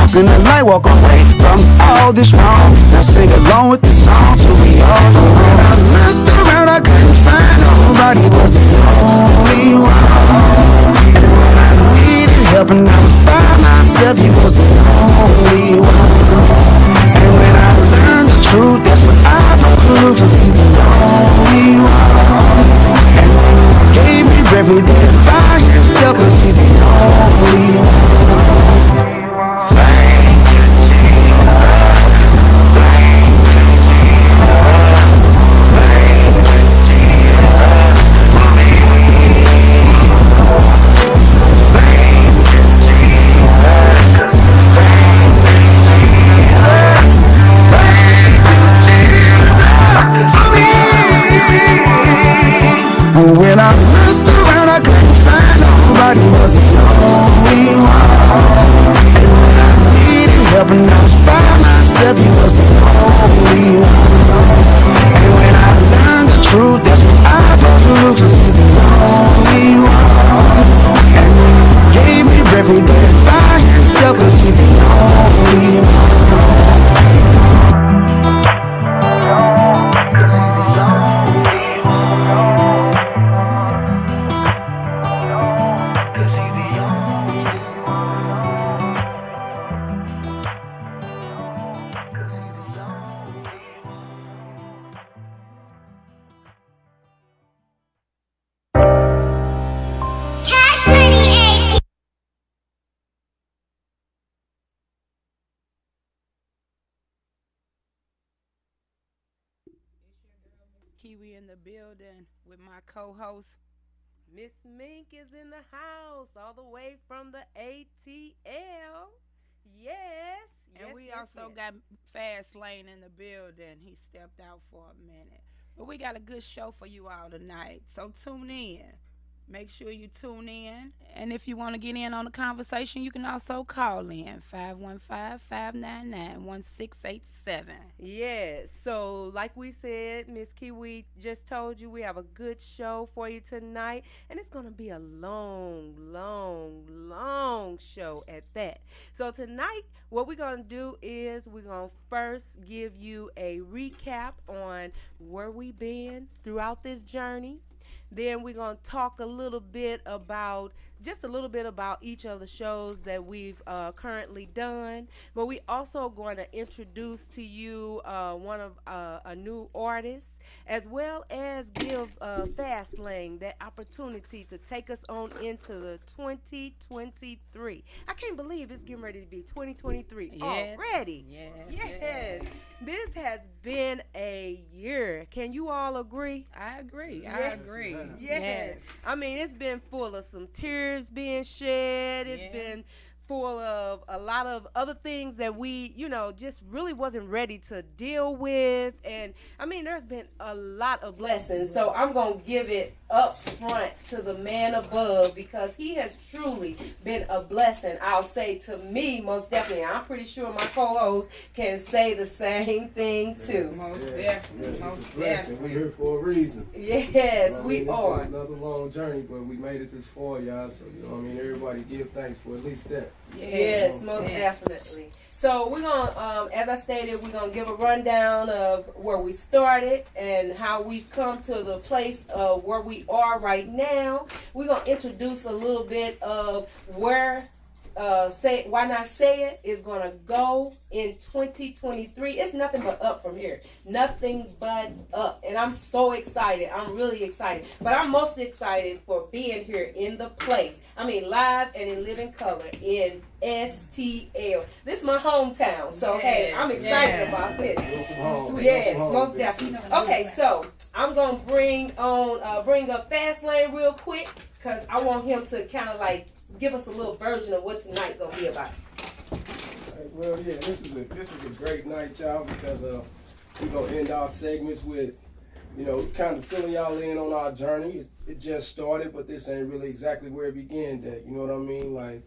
walk in the light, walk away from all this wrong. Now sing along with the song till we all know. When I looked around, I couldn't find nobody, was the only one. And when I needed help and I was by myself, you was the only one. And when I learned the truth, that's when I broke through, 'cause he's the only one. And when he gave me breath, he did it by himself, 'cause he's the only one. Thank you, Jesus. Thank you, Jesus. Thank you, Jesus, for me. Thank you, Jesus. Thank you, Jesus. Thank you, Jesus, for me. And when I looked around, I couldn't find nobody, was the only one. And when I needed help and I was by myself, he was the only one. And when I learned the truth, that's when I broke through, 'cause he's the only one. And when he gave me breath, he did it by himself, 'cause he's the only one. 'Cause he's the only one. 'Cause he's the only one. 'Cause he's the only one. Cash Money AP. Kiwi in the building with my co-host. Miss Mink is in the house, all the way from the ATL. Yes. And we also got Fast Lane in the building. He stepped out for a minute. But we got a good show for you all tonight. So tune in. Make sure you tune in. And if you want to get in on the conversation, you can also call in 515-599-1687. Yes. So, like we said, Miss Kiwi just told you we have a good show for you tonight. And it's going to be a long, long, long show at that. So, tonight, what we're going to do is we're going to first give you a recap on where we've been throughout this journey. Then we're going to talk a little bit about each of the shows that we've currently done. But we also going to introduce to you one of a new artist, as well as give Fast Lane that opportunity to take us on into the 2023. I can't believe it's getting ready to be 2023 already. Yes. This has been a year. Can you all agree? I agree. Yes. I agree. Yes. I mean, it's been full of some tears being shed. It's been full of a lot of other things that we, just really wasn't ready to deal with. And, I mean, there's been a lot of blessings. So I'm going to give it up front to the man above, because he has truly been a blessing, I'll say, to me, most definitely. I'm pretty sure my co-host can say the same thing, too. Most definitely. We're here for a reason. Yes, we are. It's been another long journey, but we made it this far, y'all. So, everybody give thanks for at least that. Yes, most definitely. So we're going to, as I stated, we're going to give a rundown of where we started and how we've come to the place of where we are right now. We're going to introduce a little bit of where Why Not Say It is going to go in 2023. It's nothing but up from here. Nothing but up. And I'm so excited. I'm really excited. But I'm most excited for being here in the place. I mean, live and in living color in STL. This is my hometown. So, hey, I'm excited about this. Yes, most definitely. Okay, so I'm going to bring up Fast Lane real quick, because I want him to kind of like give us a little version of what tonight's going to be about. Well, yeah, this is a great night, y'all, because we're going to end our segments with, kind of filling y'all in on our journey. It just started, but this ain't really exactly where it began at. You know what I mean? Like,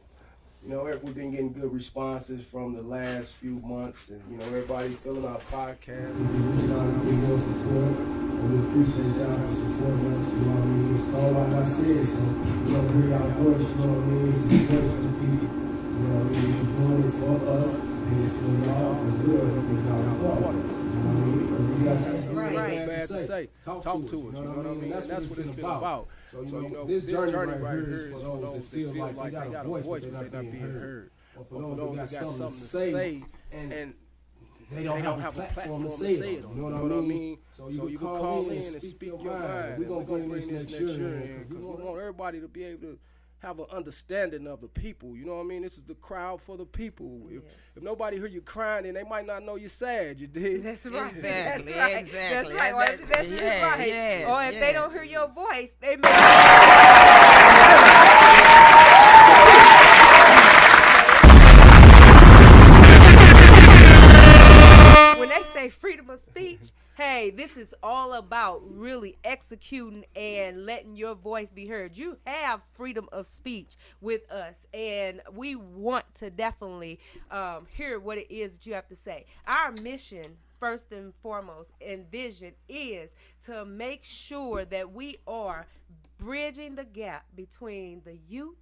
we've been getting good responses from the last few months, and, everybody filling our podcast. We appreciate y'all for supporting us. It's all like I said, so hear our voice, It's a voice for the people. We're doing it for us. Let's do it. We got our water. You guys have something Right. bad to say. Talk to us. You know what I mean? That's what it's been about. So, you know, this journey right here is for those that feel like they got a voice, but they're not being heard. Or for those that got something to say, and they don't have a platform to say it. You know what I mean? So you can call in and speak your mind. We're going to bring this next year in, because we want everybody to be able to have an understanding of the people. You know what I mean? This is the crowd for the people. If nobody hear you crying, then they might not know you're sad. You did. That's right. Exactly, That's right. exactly. That's right. Well, that's Yeah, right. yes, Or if they yes. don't hear your voice, they may. When they say freedom of speech, hey, this is all about really executing and letting your voice be heard. You have freedom of speech with us, and we want to definitely hear what it is that you have to say. Our mission, first and foremost, and vision is to make sure that we are bridging the gap between the youth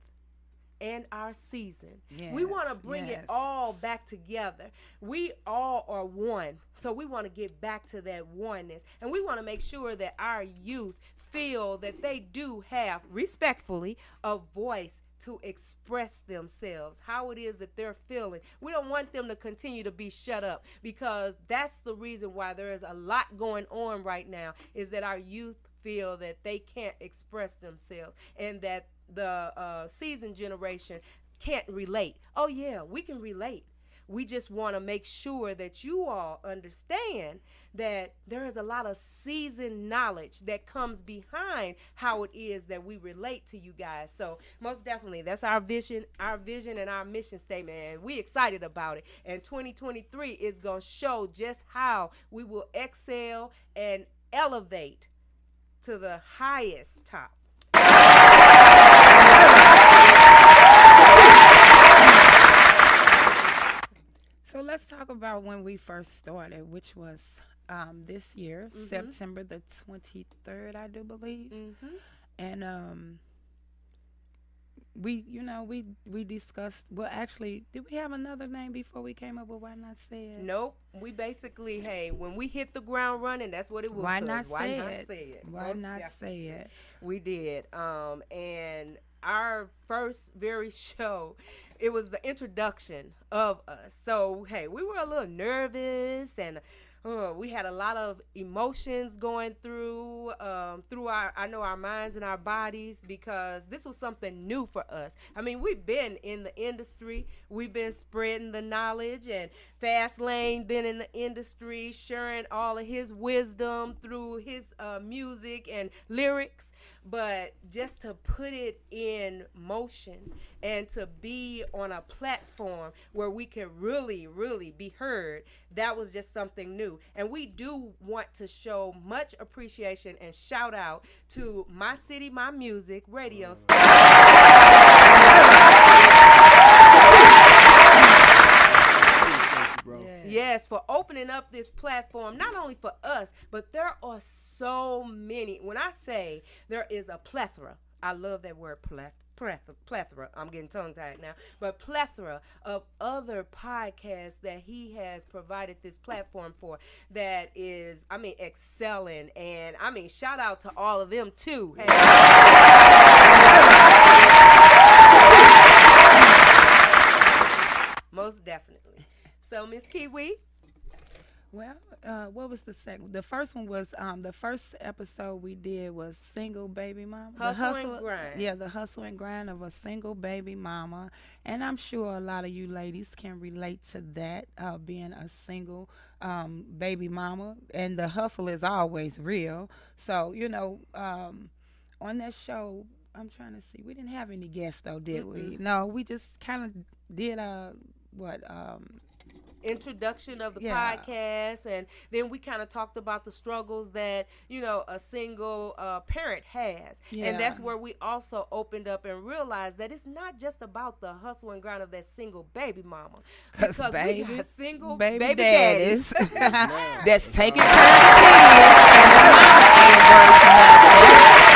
and our season. We want to bring it yes. all back together. We all are one. So we want to get back to that oneness. And we want to make sure that our youth feel that they do have, respectfully, a voice to express themselves, how it is that they're feeling. We don't want them to continue to be shut up, because that's the reason why there is a lot going on right now, is that our youth feel that they can't express themselves, and that the seasoned generation can't relate. Oh yeah, we can relate. We just want to make sure that you all understand that there is a lot of seasoned knowledge that comes behind how it is that we relate to you guys. So most definitely, that's our vision and our mission statement, and we excited about it. And 2023 is going to show just how we will excel and elevate to the highest top. So let's talk about when we first started, which was this year, September the 23rd, I do believe. And we discussed, well, actually, did we have another name before we came up with Why Not Say It? Nope. We basically, hey, when we hit the ground running, that's what it was. Why not say it? it? Why Most not definitely. say it? We did. And our first very show, it was the introduction of us. So, hey, we were a little nervous, and we had a lot of emotions going through our minds and our bodies, because this was something new for us. I mean, we've been in the industry, we've been spreading the knowledge, and Fast Lane been in the industry, sharing all of his wisdom through his music and lyrics. But just to put it in motion and to be on a platform where we can really, really be heard, that was just something new. And we do want to show much appreciation and shout out to My City, My Music radio station. Yes, for opening up this platform, not only for us, but there are so many. When I say there is a plethora, I love that word plethora. I'm getting tongue-tied now. But plethora of other podcasts that he has provided this platform for that is, I mean, excelling. And, I mean, shout out to all of them, too. Hey. Most definitely. So, Miss Kiwi. Well, what was the second? The first one was the first episode we did was Single Baby Mama. Hustle and grind. Yeah, the hustle and grind of a single baby mama. And I'm sure a lot of you ladies can relate to that, being a single baby mama. And the hustle is always real. So, on that show, I'm trying to see. We didn't have any guests, though, did we? No, we just kind of did introduction of the podcast, and then we kind of talked about the struggles that a single parent has, and that's where we also opened up and realized that it's not just about the hustle and grind of that single baby mama, because we got single baby daddies that's taking care of the kids, and the mama ain't working nothing,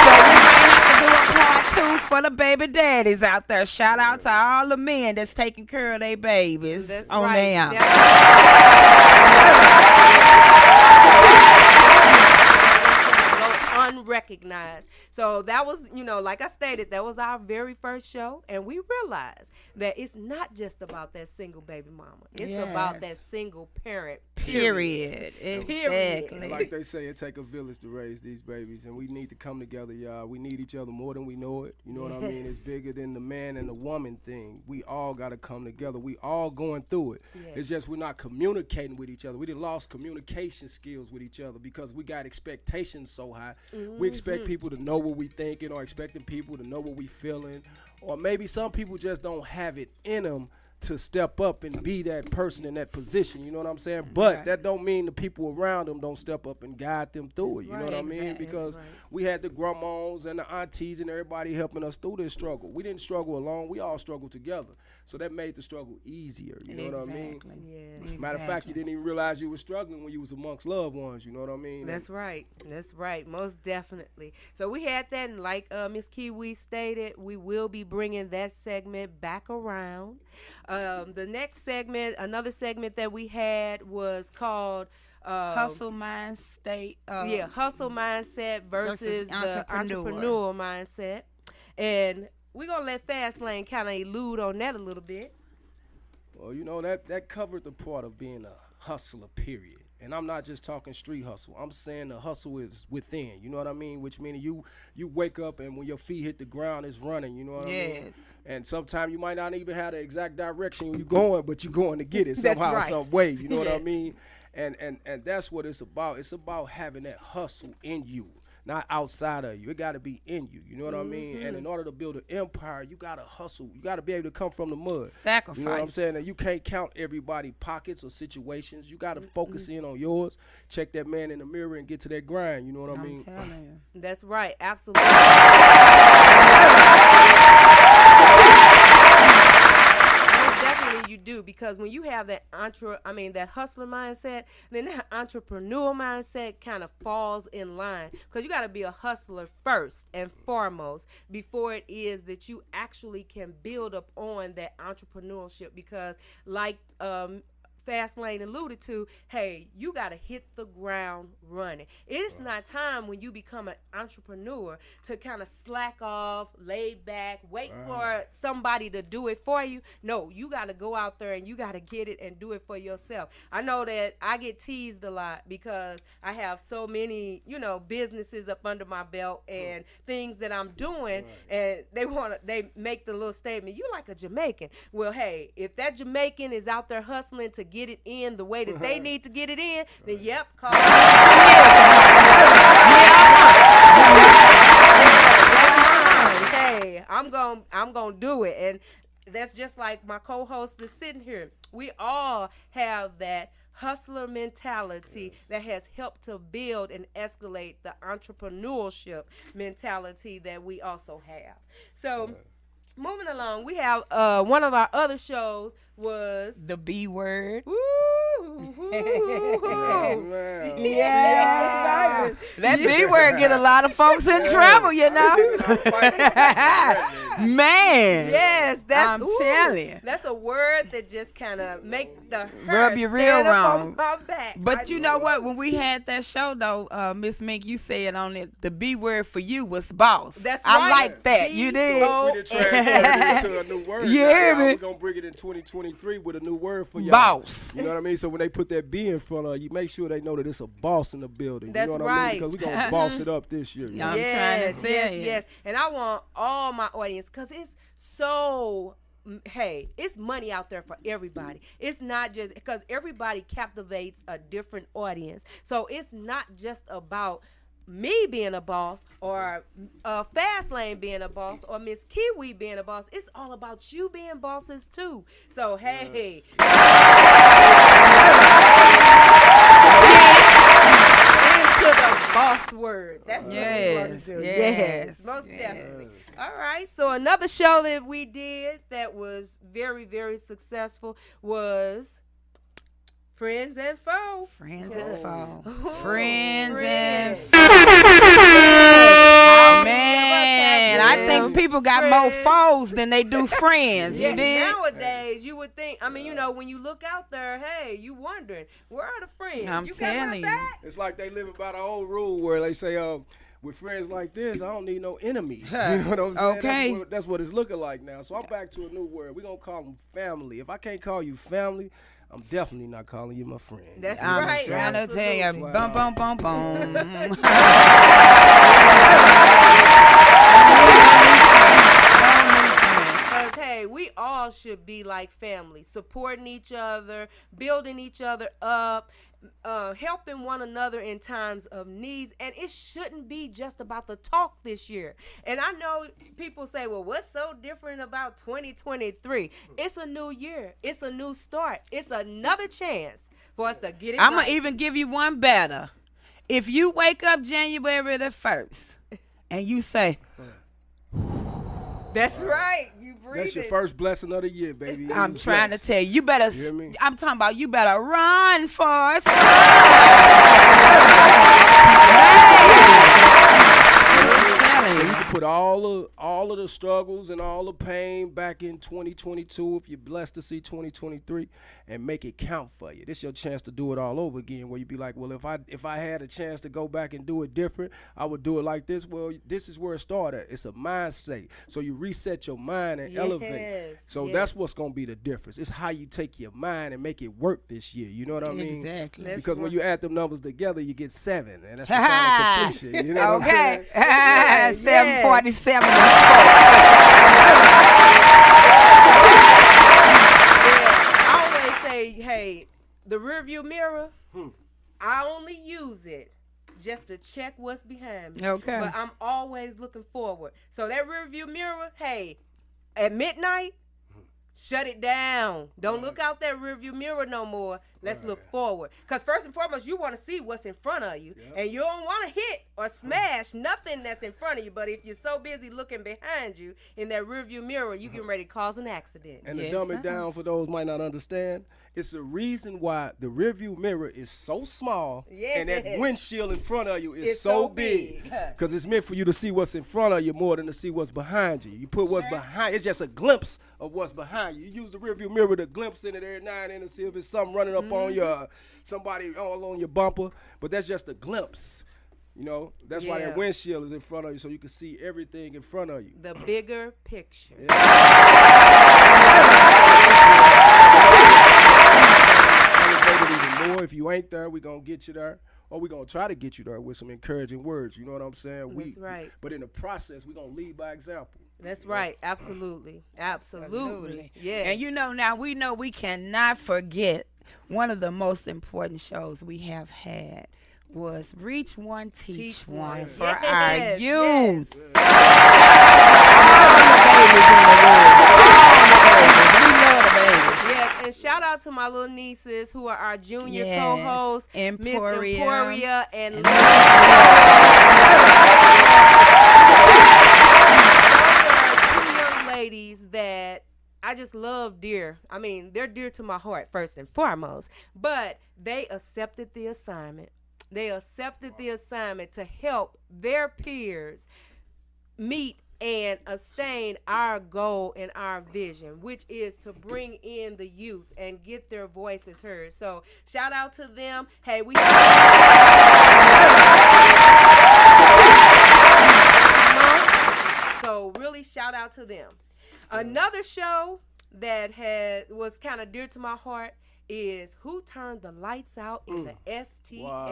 so we might have to do a part too for the baby daddies out there. Shout out to all the men that's taking care of their babies That's on right. their own. Unrecognized. So that was, like I stated, that was our very first show, and we realized that it's not just about that single baby mama. It's about that single parent. Period. Exactly. It's like they say, it take a village to raise these babies, and we need to come together, y'all. We need each other more than we know it. You know what I mean? It's bigger than the man and the woman thing. We all got to come together. We all going through it. Yes. It's just we're not communicating with each other. We done lost communication skills with each other because we got expectations so high. We expect people to know what we thinking, or expecting people to know what we feeling, or maybe some people just don't have it in them to step up and be that person in that position, you know what I'm saying? But that don't mean the people around them don't step up and guide them through it, you know what I mean? Because we had the grandmas and the aunties and everybody helping us through this struggle. We didn't struggle alone, we all struggled together. So that made the struggle easier, you know what I mean? Yes. Matter of fact, you didn't even realize you were struggling when you was amongst loved ones, you know what I mean? That's right. That's right. Most definitely. So we had that, and like Miss Kiwi stated, we will be bringing that segment back around. The next segment, another segment that we had was called Hustle mind state. hustle mindset versus the entrepreneur mindset. And we're going to let Fastlane kind of elude on that a little bit. Well, you know, that covered the part of being a hustler, period. And I'm not just talking street hustle. I'm saying the hustle is within, you know what I mean? Which means you wake up and when your feet hit the ground, it's running, you know what I mean? And sometimes you might not even have the exact direction you're going, but you're going to get it somehow, some way, you know what I mean? And that's what it's about. It's about having that hustle in you, not outside of you. It got to be in you, you know what I mean? And in order to build an empire, you got to hustle. You got to be able to come from the mud. Sacrifice. You know what I'm saying? And you can't count everybody's pockets or situations. You got to focus in on yours. Check that man in the mirror and get to that grind, you know what I mean? I'm telling you. That's right. Absolutely. Definitely you do, because when you have that that hustler mindset, then that entrepreneur mindset kind of falls in line, because you got to be a hustler first and foremost before it is that you actually can build up on that entrepreneurship, because like Fastlane alluded to, hey, you got to hit the ground running. It's not time when you become an entrepreneur to kind of slack off, lay back, wait for somebody to do it for you. No, you got to go out there and you got to get it and do it for yourself. I know that I get teased a lot because I have so many, businesses up under my belt and things that I'm doing, and they make the little statement, you like a Jamaican. Well, hey, if that Jamaican is out there hustling to get it in the way that they need to get it in, then yep, call me. Hey, I'm gonna do it. And that's just like my co-host that's sitting here. We all have that hustler mentality that has helped to build and escalate the entrepreneurship mentality that we also have. So moving along, we have one of our other shows was The B word. Yeah. That B word get a lot of folks in trouble, you know. Man. Yes, I'm telling you. That's a word that just kind of make the Rub you real stand up wrong. on my back. But you know what? When we had that show, though, Miss Mink, you said on it, the B word for you was boss. That's I right. like that. You did. So we done translated it to a new word. You hear me? We're going to bring it in 2023 with a new word for y'all. Boss. You know what I mean? So when they put that B in front of you, make sure they know that it's a boss in the building. That's you know what I right. mean? Because we're going to boss it up this year. You know? I'm trying to tell you. Yes. And I want all my audience, because it's so, hey, it's money out there for everybody. It's not just, because everybody captivates a different audience. So it's not just about me being a boss, or Fastlane being a boss, or Miss Kiwi being a boss. It's all about you being bosses too. So hey, into the boss word. That's what we want to do. Yes, most definitely. All right. So another show that we did that was very, very successful was Friends and Foe. Friends and foe. Friends and Friends. foe. Man, I I think people got more friends. foes than they do friends. You Yeah, did? nowadays you would think. I mean, you know, when you look out there, hey, you wondering where are the friends? I'm you got telling my you. back? It's like they live by the old rule where they say, with friends like this, I don't need no enemies. You know what I'm saying? Okay. That's what it's looking like now. So I'm back to a new word. We're going to call them family. If I can't call you family, I'm definitely not calling you my friend. That's I'm right. trying to tell you, absolutely. bum, bum, bum, bum. Because, hey, we all should be like family, supporting each other, building each other up, helping one another in times of needs. And it shouldn't be just about the talk this year. And I know people say, well, what's so different about 2023? It's a new year. It's a new start. It's another chance for us to get it I'm right. going to even give you one better. If you wake up January the 1st and you say, That's right. You breathe That's your it. first blessing of the year, baby. I'm It's trying to blessed. tell you, you better, You hear me? I'm talking about you better run, Forrest. So you can put all of the struggles and all the pain back in 2022 if you're blessed to see 2023 and make it count for you. This is your chance to do it all over again, where you be like, well, if I had a chance to go back and do it different, I would do it like this. Well, this is where it started. It's a mindset. So you reset your mind and elevate. Yes, So yes. that's what's going to be the difference. It's how you take your mind and make it work this year. You know what I mean? Exactly. That's Because when right. you add them numbers together, you get 7, and that's the sign of completion. You know what I'm Okay. saying? 747. I always say, hey, the rearview mirror, I only use it just to check what's behind me. Okay. But I'm always looking forward. So that rearview mirror, hey, at midnight, shut it down. Don't look out that rearview mirror no more. Let's look forward. Because first and foremost, you want to see what's in front of you. And you don't want to hit or smash nothing that's in front of you. But if you're so busy looking behind you in that rearview mirror, you getting ready to cause an accident. And to Yes, dumb sir. it down for those who might not understand, it's the reason why the rearview mirror is so small and that Yes. windshield in front of you is It's so so big. big. Because it's meant for you to see what's in front of you more than to see what's behind you. You put what's behind, it's just a glimpse of what's behind you. You use the rearview mirror to glimpse in it every now and then to see if it's something running up on your, somebody all on your bumper. But that's just a glimpse. You know, that's why that Yeah. windshield is in front of you so you can see everything in front of you. The bigger picture. Elevate it even more. If you ain't there, we gonna get you there, or we gonna try to get you there with some encouraging words. You know what I'm saying? That's right. But in the process, we gonna lead by example. That's right. Absolutely. Absolutely. Yeah. And you know, now we know we cannot forget one of the most important shows we have had was Reach One, Teach One for Yes, our yes. youth. We love the babies. Yes, and shout out to my little nieces who are our junior Yes. co-hosts, Miss Emporia. Emporia and And Those are 2 young ladies that I just love dear. I mean, they're dear to my heart first and foremost, but they accepted the assignment. They accepted the assignment to help their peers meet and sustain our goal and our vision, which is to bring in the youth and get their voices heard. So shout out to them. Hey, we so really shout out to them. Another show that was kind of dear to my heart is Who Turned the Lights Out in the STL. Wow.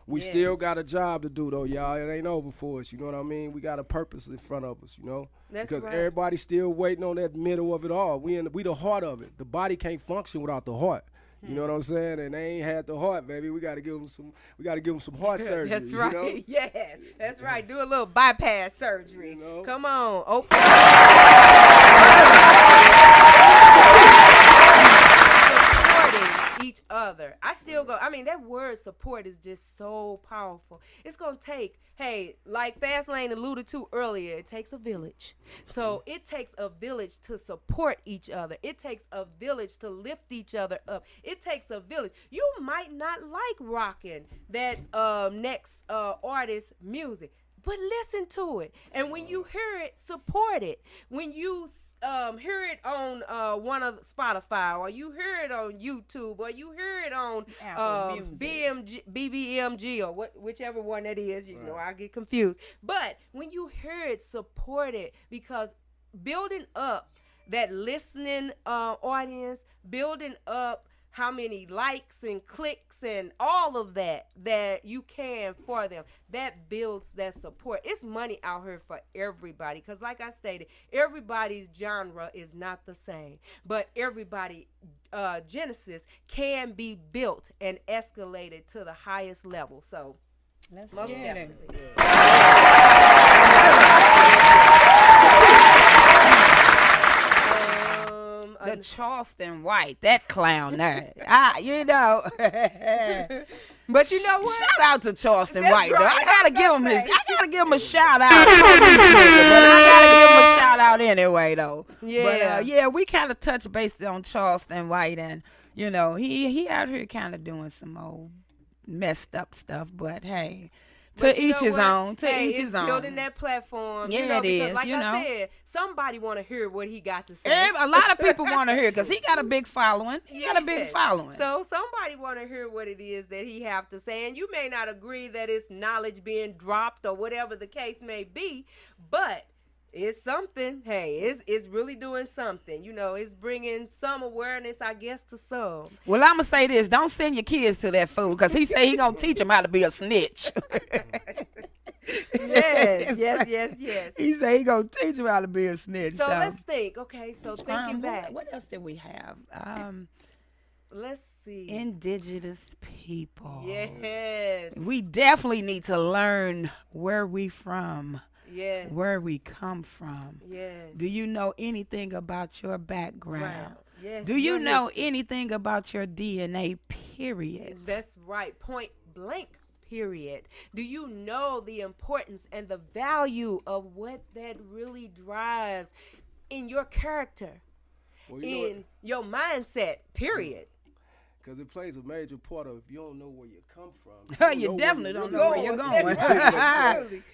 We Yes. still got a job to do though, y'all. It ain't over for us. You know what I mean? We got a purpose in front of us. You know, That's because right. everybody's still waiting on that middle of it all. We the heart of it. The body can't function without the heart. You know what I'm saying? And they ain't had the heart, baby. We got to give them some. We got to give them some heart surgery. That's right. You know? Yeah, that's right. Do a little bypass surgery. You know? Come on. Open. Supporting each other. other. I still go. I mean, that word support is just so powerful. It's gonna take. Hey, like Fastlane alluded to earlier, it takes a village. So it takes a village to support each other. It takes a village to lift each other up. It takes a village. You might not like rocking that next artist's music, but listen to it. And when you hear it, support it. When you hear it on one of Spotify, or you hear it on YouTube, or you hear it on BBMG, or whichever one that is, you know, I get confused. But when you hear it, support it, because building up that listening audience, building up how many likes and clicks and all of that you can for them, that builds that support. It's money out here for everybody, because like I stated, everybody's genre is not the same, but everybody genesis can be built and escalated to the highest level. So Let's most get it. definitely. The Charleston White, that clown there. You know. But you know what? Shout out to Charleston That's White, though. right. I gotta give him a shout out. But I gotta give him a shout out anyway, though. Yeah. But yeah, we kind of touched base on Charleston White, and you know, he out here kind of doing some old messed up stuff. But hey, But to you each know his what? own. To Hey, each it's his own. building that platform. Yeah, you know, it because is, like you I know. said, somebody want to hear what he got to say. A lot of people want to hear it because he got a big following. He got a big Yeah. following. So somebody want to hear what it is that he have to say, and you may not agree that it's knowledge being dropped or whatever the case may be, but it's something. Hey, it's really doing something. You know, it's bringing some awareness, I guess, to some. Well, I'm going to say this. Don't send your kids to that fool because he say he going to teach them how to be a snitch. Yes. He say he going to teach them how to be a snitch. So let's think. Okay, so thinking back, What else did we have? let's see. Indigenous people. Yes. We definitely need to learn where we from, Yes. where we come from. Yes. Do you know anything about your background? Right. Yes. Do you your know history. anything about your DNA, period? That's right. Point blank, period. Do you know the importance and the value of what that really drives in your character, Well, you know in your mindset, period? because it plays a major part of if you don't know where you come from. You definitely don't know where you're going.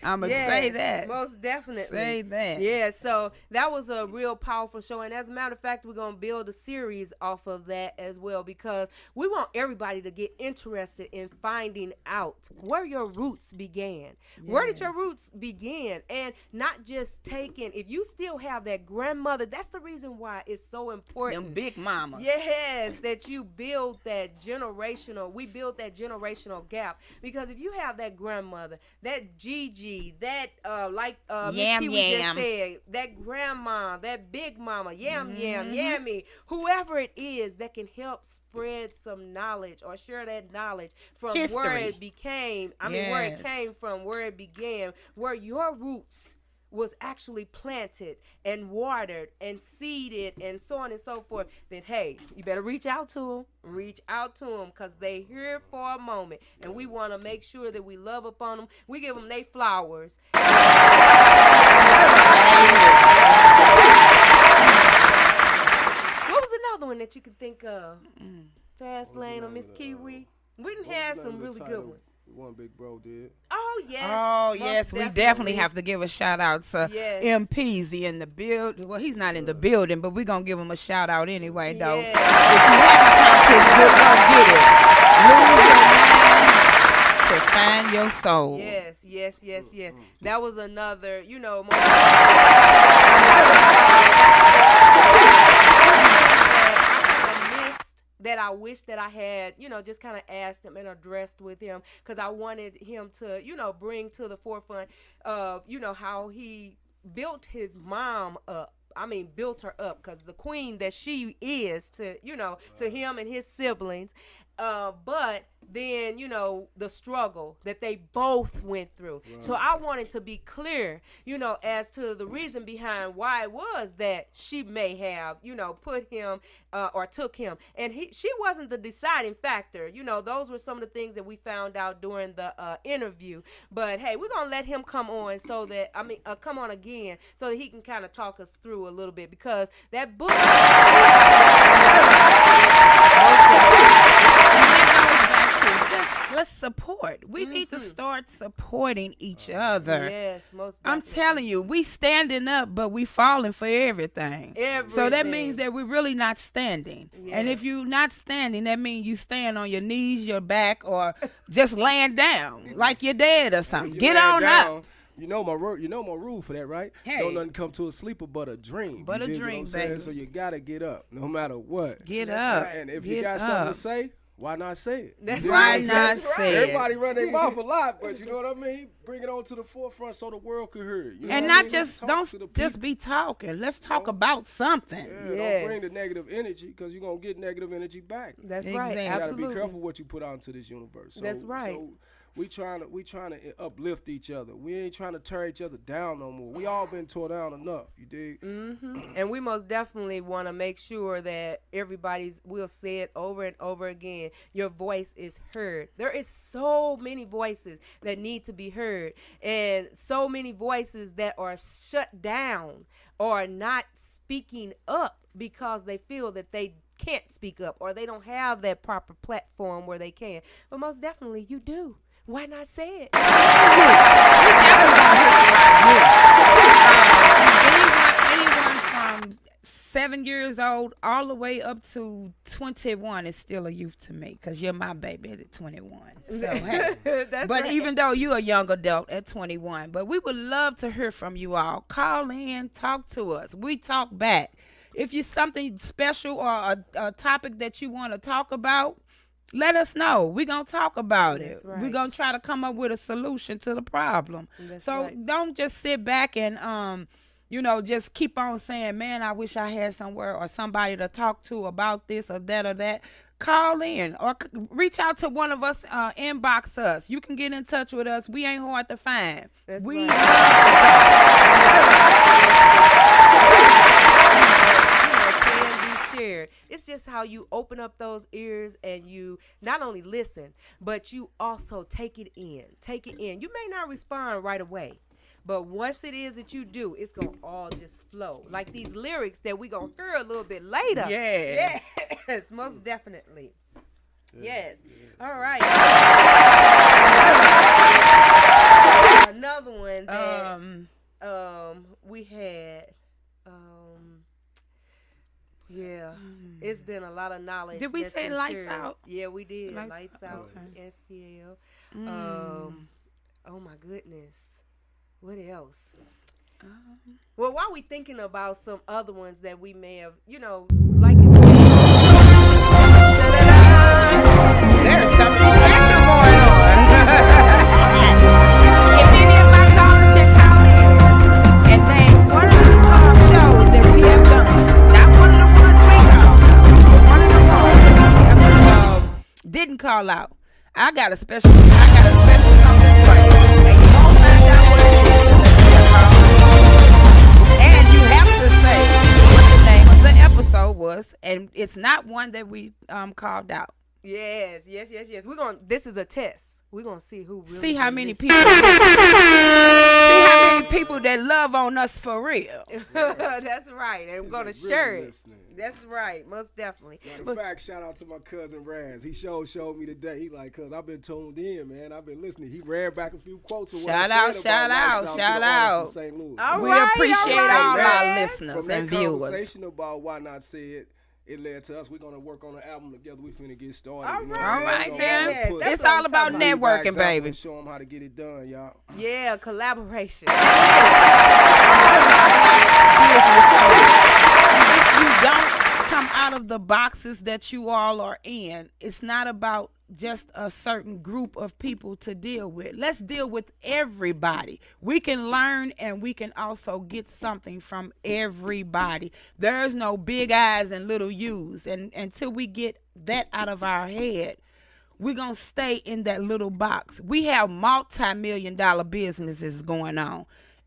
I'm going to say that. Most definitely. Say that. Yeah, so that was a real powerful show. And as a matter of fact, we're going to build a series off of that as well, because we want everybody to get interested in finding out where your roots began. Where did your roots begin? And not just taking, if you still have that grandmother, that's the reason why it's so important. Them big mamas. Yes, that you build that generational, we build that generational gap, because if you have that grandmother, that Gigi, that like Miss Yam Kiwi Yam. just said, that grandma, that big mama, Yammy, whoever it is that can help spread some knowledge or share that knowledge from where History. it became, where it Yes. came from, where it began, where your roots was actually planted and watered and seeded and so on and so forth, then hey, you better reach out to them, because they here for a moment, and we want to make sure that we love upon them. We give them their flowers. What was another one that you can think of? Fast Lane or Miss Kiwi? We done had some really good ones. One Big Bro did. Oh yes. Oh, most yes, we definitely have to give a shout out to Yes. M. Peasy in the building. Well, he's not in the building, but we're going to give him a shout out anyway, though. Yeah. If you haven't tapped his book, go get it. Lose your mind to find your soul. Yes. That was another, that I wish that I had, just kind of asked him and addressed with him, because I wanted him to, bring to the forefront of, how he built his mom up. Built her up, because the queen that she is to, to him and his siblings. but then, you know, the struggle that they both went through. Right. So I wanted to be clear, you know, as to the reason behind why it was that she may have, you know, put him or took him. And she wasn't the deciding factor. You know, those were some of the things that we found out during the interview. But, hey, we're going to let him come on so that, come on again so that he can kind of talk us through a little bit, because that book... Let's support. We need to start supporting each other. Yes, most definitely. I'm telling you, we standing up, but we falling for everything. So that means that we're really not standing. Yes. And if you're not standing, that means you stand on your knees, your back, or just laying down like you're dead or something. Get on up. You know my rule for that, right? Hey. Don't nothing come to a sleeper but a dream. But a dream, baby. So you gotta get up, no matter what. Get up. And if you got something to say, why not say it? That's right. Why not say it? Everybody run their mouth a lot, but you know what I mean? Bring it on to the forefront so the world can hear it. You know and what not I mean? just, don't just be talking. Let's talk about something. Yeah, yes. Don't bring the negative energy, because you're going to get negative energy back. That's right. Exactly. You Absolutely. got to be careful what you put out into this universe. So, That's right. So we trying to uplift each other. We ain't trying to tear each other down no more. We all been tore down enough. You dig? Mm-hmm. And we most definitely want to make sure that we'll say it over and over again. Your voice is heard. There is so many voices that need to be heard, and so many voices that are shut down or not speaking up because they feel that they can't speak up or they don't have that proper platform where they can. But most definitely you do. Why not say it? Anyone from 7 years old all the way up to 21 is still a youth to me, because you're my baby at 21. So, hey. That's but right. even though you're a young adult at 21, but we would love to hear from you all. Call in, talk to us. We talk back. If you're something special or a topic that you want to talk about, let us know. We're going to talk about it. Right. We're going to try to come up with a solution to the problem. That's so right. don't just sit back and, just keep on saying, man, I wish I had somewhere or somebody to talk to about this or that or that. Call in or reach out to one of us, inbox us. You can get in touch with us. We ain't hard to find. That's we shared. It's just how you open up those ears and you not only listen, but you also take it in. You may not respond right away, but once it is that you do, it's going to all just flow. Like these lyrics that we're going to hear a little bit later. Yes. Yes, most definitely. Yes. All right. Another one that we had. Yeah, it's been a lot of knowledge. Did we that's say been Lights shared. Out? Yeah, we did. Lights Out, okay. STL. Oh my goodness. What else? Well, while we thinking about some other ones that we may have, like it's there's something special going on. If any of my callers can call in and name one or two shows that we have done, not one of the ones we called out, but one of the ones that we have didn't call out. I got a special something for you, and you won't find out what it is unless you call in. And you have to say what the name of the episode was, and it's not one that we called out. Yes. This is a test. We're gonna see who really see how many people see how many people that love on us for real. That's right. And we're gonna share it. Listening. That's right, most definitely. Matter of fact, shout out to my cousin Raz. He showed me today. He like, cuz I've been tuned in, man. I've been listening. He ran back a few quotes of what Shout I out, said shout about out, Lights to shout the out. artists in St. Louis. All We right, appreciate all all right. our listeners From that and viewers. conversation about Why Not Say It, it led to us. We're gonna work on an album together. We finna get started. All you know right. what I mean? All right, We're then. gonna put That's It's what all I'm about talking about. networking, bags out baby. and show them how to get it done, y'all. Yeah, collaboration. If you don't come out of the boxes that you all are in, it's not about just a certain group of people to deal with. Let's deal with everybody. We can learn and we can also get something from everybody. There's no big I's and little U's. And until we get that out of our head, we're going to stay in that little box. We have multi-million-dollar businesses going on.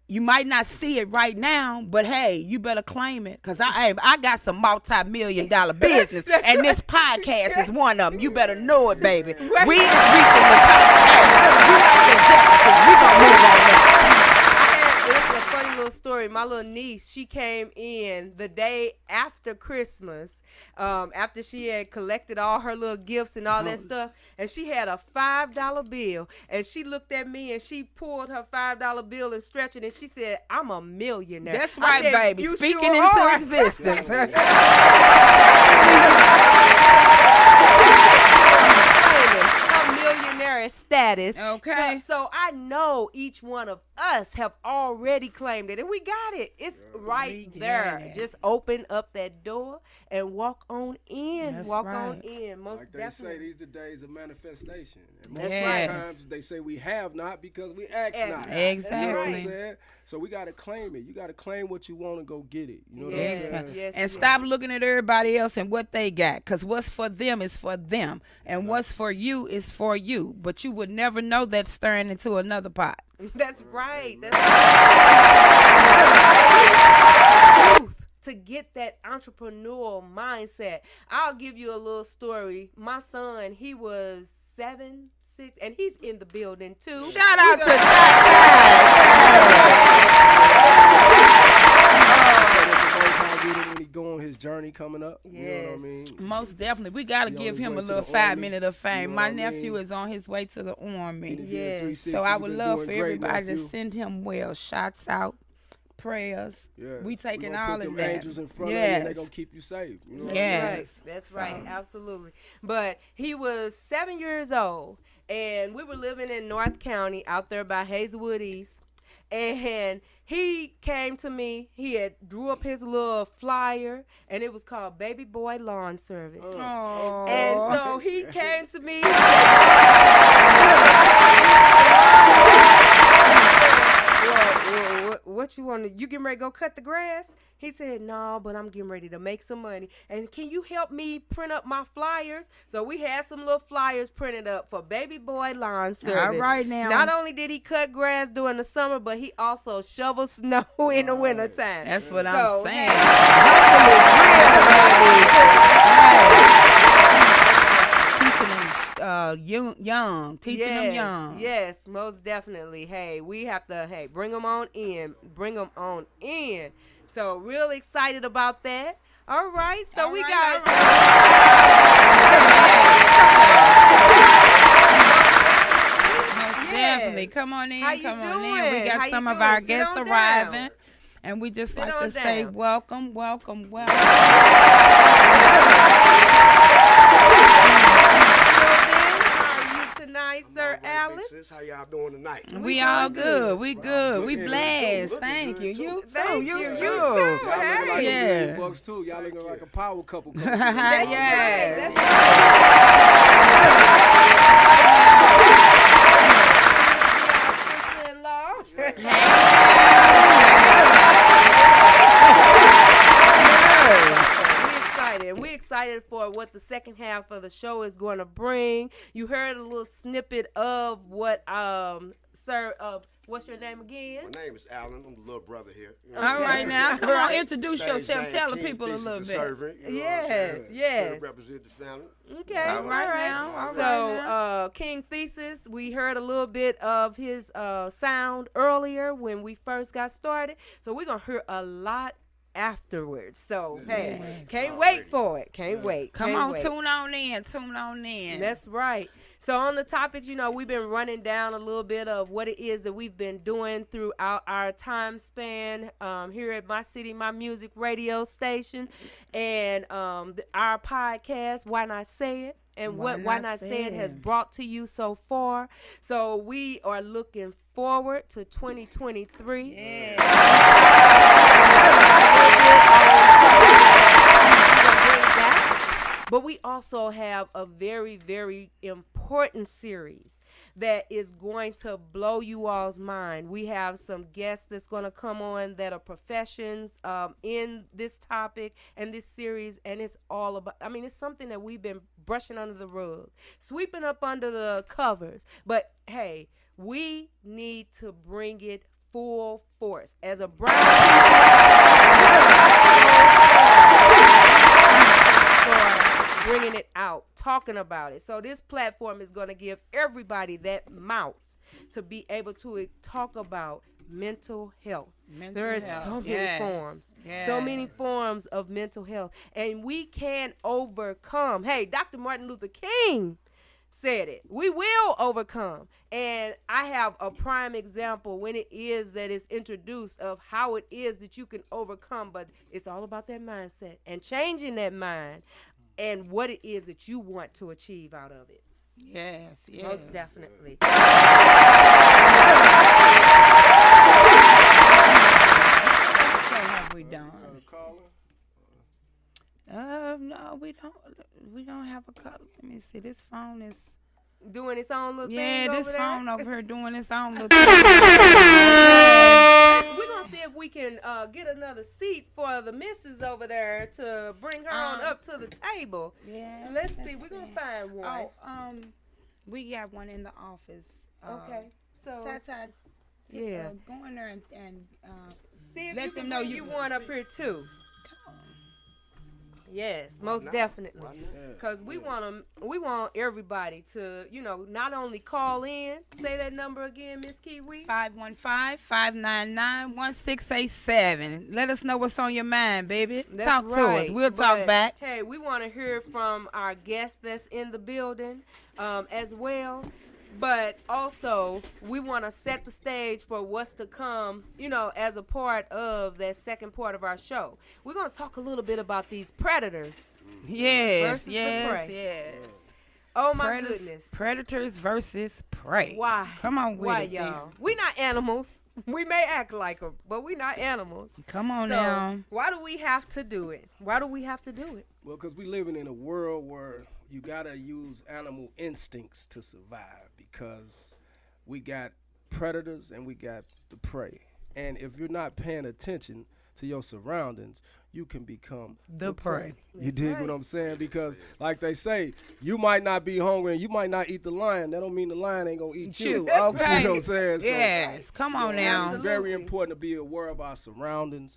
You might not see it right now, but hey, you better claim it, because I got some multi-million-dollar business, and this podcast is one of them. You better know it, baby. We is reaching the top. Hey, we like the Jeffersons. We going to move on that. It was a funny little story. My little niece, she came in the day after Christmas, after she had collected all her little gifts and all that stuff, and she had a $5 bill, and she looked at me and she pulled her $5 bill and stretched it, and she said, "I'm a millionaire." That's I right, said, baby. "You Speaking sure into are." existence. Her millionaire status. Okay. So I know each one of us have already claimed it, and we got it. It's right We there. got it. Just open up that door and walk on in. That's walk right. on in. Most Like they definitely. say, these the days of manifestation. And most That's of right. the times they say we have not because we ask Ask not. not. Exactly. You know what I'm saying? So we got to claim it. You got to claim what you want and go get it. You know what I'm Yes, saying? yes, And yes. stop looking at everybody else and what they got, because what's for them is for them, and what's for you is for you. But you would never know that stirring into another pot. That's right. That's right. Youth to get that entrepreneurial mindset. I'll give you a little story. My son, he was 7, 6, and he's in the building too. Shout out to Ty. When he go on his journey coming up, you know what I Yes. mean? Most definitely. We got to He on give his him way a to little the 5-minute of You fame. know My what I nephew mean? is on his way to the Army. Yeah. 360, So I he would been love doing for great, everybody to nephew. send him well. Shots out, prayers. Yeah. We taking gonna all put of them that. angels in front of you, and Yes. they're going to keep you safe. You know what Yeah. I mean? Yes. That's So- right, absolutely. But he was 7 years old, and we were living in North County out there by Hazelwood East. And he came to me. He had drew up his little flyer, and it was called Baby Boy Lawn Service. Oh. And so he came to me. What you want to? You getting ready to go cut the grass? He said, "No, but I'm getting ready to make some money. And can you help me print up my flyers?" So we had some little flyers printed up for Baby Boy Lawn Service. right now. Not only did he cut grass during the summer, but he also shoveled snow in the wintertime. That's what So, I'm saying. hey. Teaching them young, teaching them young. Yes, most definitely. Hey, we have to, bring them on in. Bring them on in. So, real excited about that. All right, so All we right, got. all Most Yes. definitely. Come on in. How you Come on in. doing? We got How you some of doing? our Sit guests on arriving. down. And we just Sit like on to say down. welcome, welcome, welcome. How are you tonight, Sir Allen? How y'all doing tonight? We all good. We good. We looking blessed. good, Thank looking you. good, You too. Thank too. you. You You too. too. Y'all looking like Hey. Yeah. the bucks too. Y'all looking like a power couple. Yes. We excited for what the second half of the show is going to bring. You heard a little snippet of what sir what's your name again? My name is Alan. I'm the little brother here. You know All what I'm right saying? now, come on, Right. introduce Stage yourself. name, Tell the King people a Thesis little the bit. Servant, you know what I'm Yes, saying? yes. Here to represent the family. Okay. All right now, all So, right now. King Thesis, we heard a little bit of his sound earlier when we first got started. So we're gonna hear a lot afterwards. So hey, can't wait for it. Can't wait. Come Can't on, wait. tune on in. Tune on in. That's right. So on the topics, we've been running down a little bit of what it is that we've been doing throughout our time span here at My City, My Music radio station, and our podcast, Why Not Say It, and what Why Not Say It has brought to you so far. So we are looking forward to 2023. But we also have a very, very important series that is going to blow you all's mind. We have some guests that's going to come on that are professions in this topic and this series, and it's all about, I mean, it's something that we've been brushing under the rug, sweeping up under the covers. But, hey, we need to bring it full force. As a brown bringing it out, talking about it. So this platform is going to give everybody that mouth to be able to talk about mental health. There are so many forms, so many forms of mental health, and we can overcome. Hey, Dr. Martin Luther King said it. We will overcome. And I have a prime example when it is that it's introduced of how it is that you can overcome, but it's all about that mindset and changing that mind and what it is that you want to achieve out of it. Yes, yes. Most definitely. What show have we done? No, we don't. We don't have a color. Let me see. This phone is doing its own little thing. Yeah, this over phone there. over here doing its own little thing. We're gonna see if we can get another seat for the missus over there to bring her on up to the table. Yeah. Let's see. We're gonna find one. Oh, we got one in the office. Okay. So Tata, yeah, go in there and see if let you them can know bring you one up here too. Yes, most definitely. Because we want everybody to, not only call in, say that number again, Miss Kiwi. 515-599-1687. Let us know what's on your mind, baby. That's talk to us. We'll talk back. Hey, we want to hear from our guest that's in the building as well. But also, we want to set the stage for what's to come, as a part of that second part of our show. We're going to talk a little bit about these predators. Yes, versus the yes, prey. yes. Oh, my goodness. Predators versus prey. Why? Come on with Why, it, y'all? We not animals. We may act like them, but we not animals. Come on So, now. why do we have to do it? Why do we have to do it? Well, because we living in a world where you got to use animal instincts to survive, because we got predators and we got the prey. And if you're not paying attention to your surroundings, you can become The prey. You dig what I'm saying? Because like they say, you might not be hungry and you might not eat the lion. That don't mean the lion ain't going to eat you. Okay. You see what I'm saying? Yes. Come on now. It's very important to be aware of our surroundings.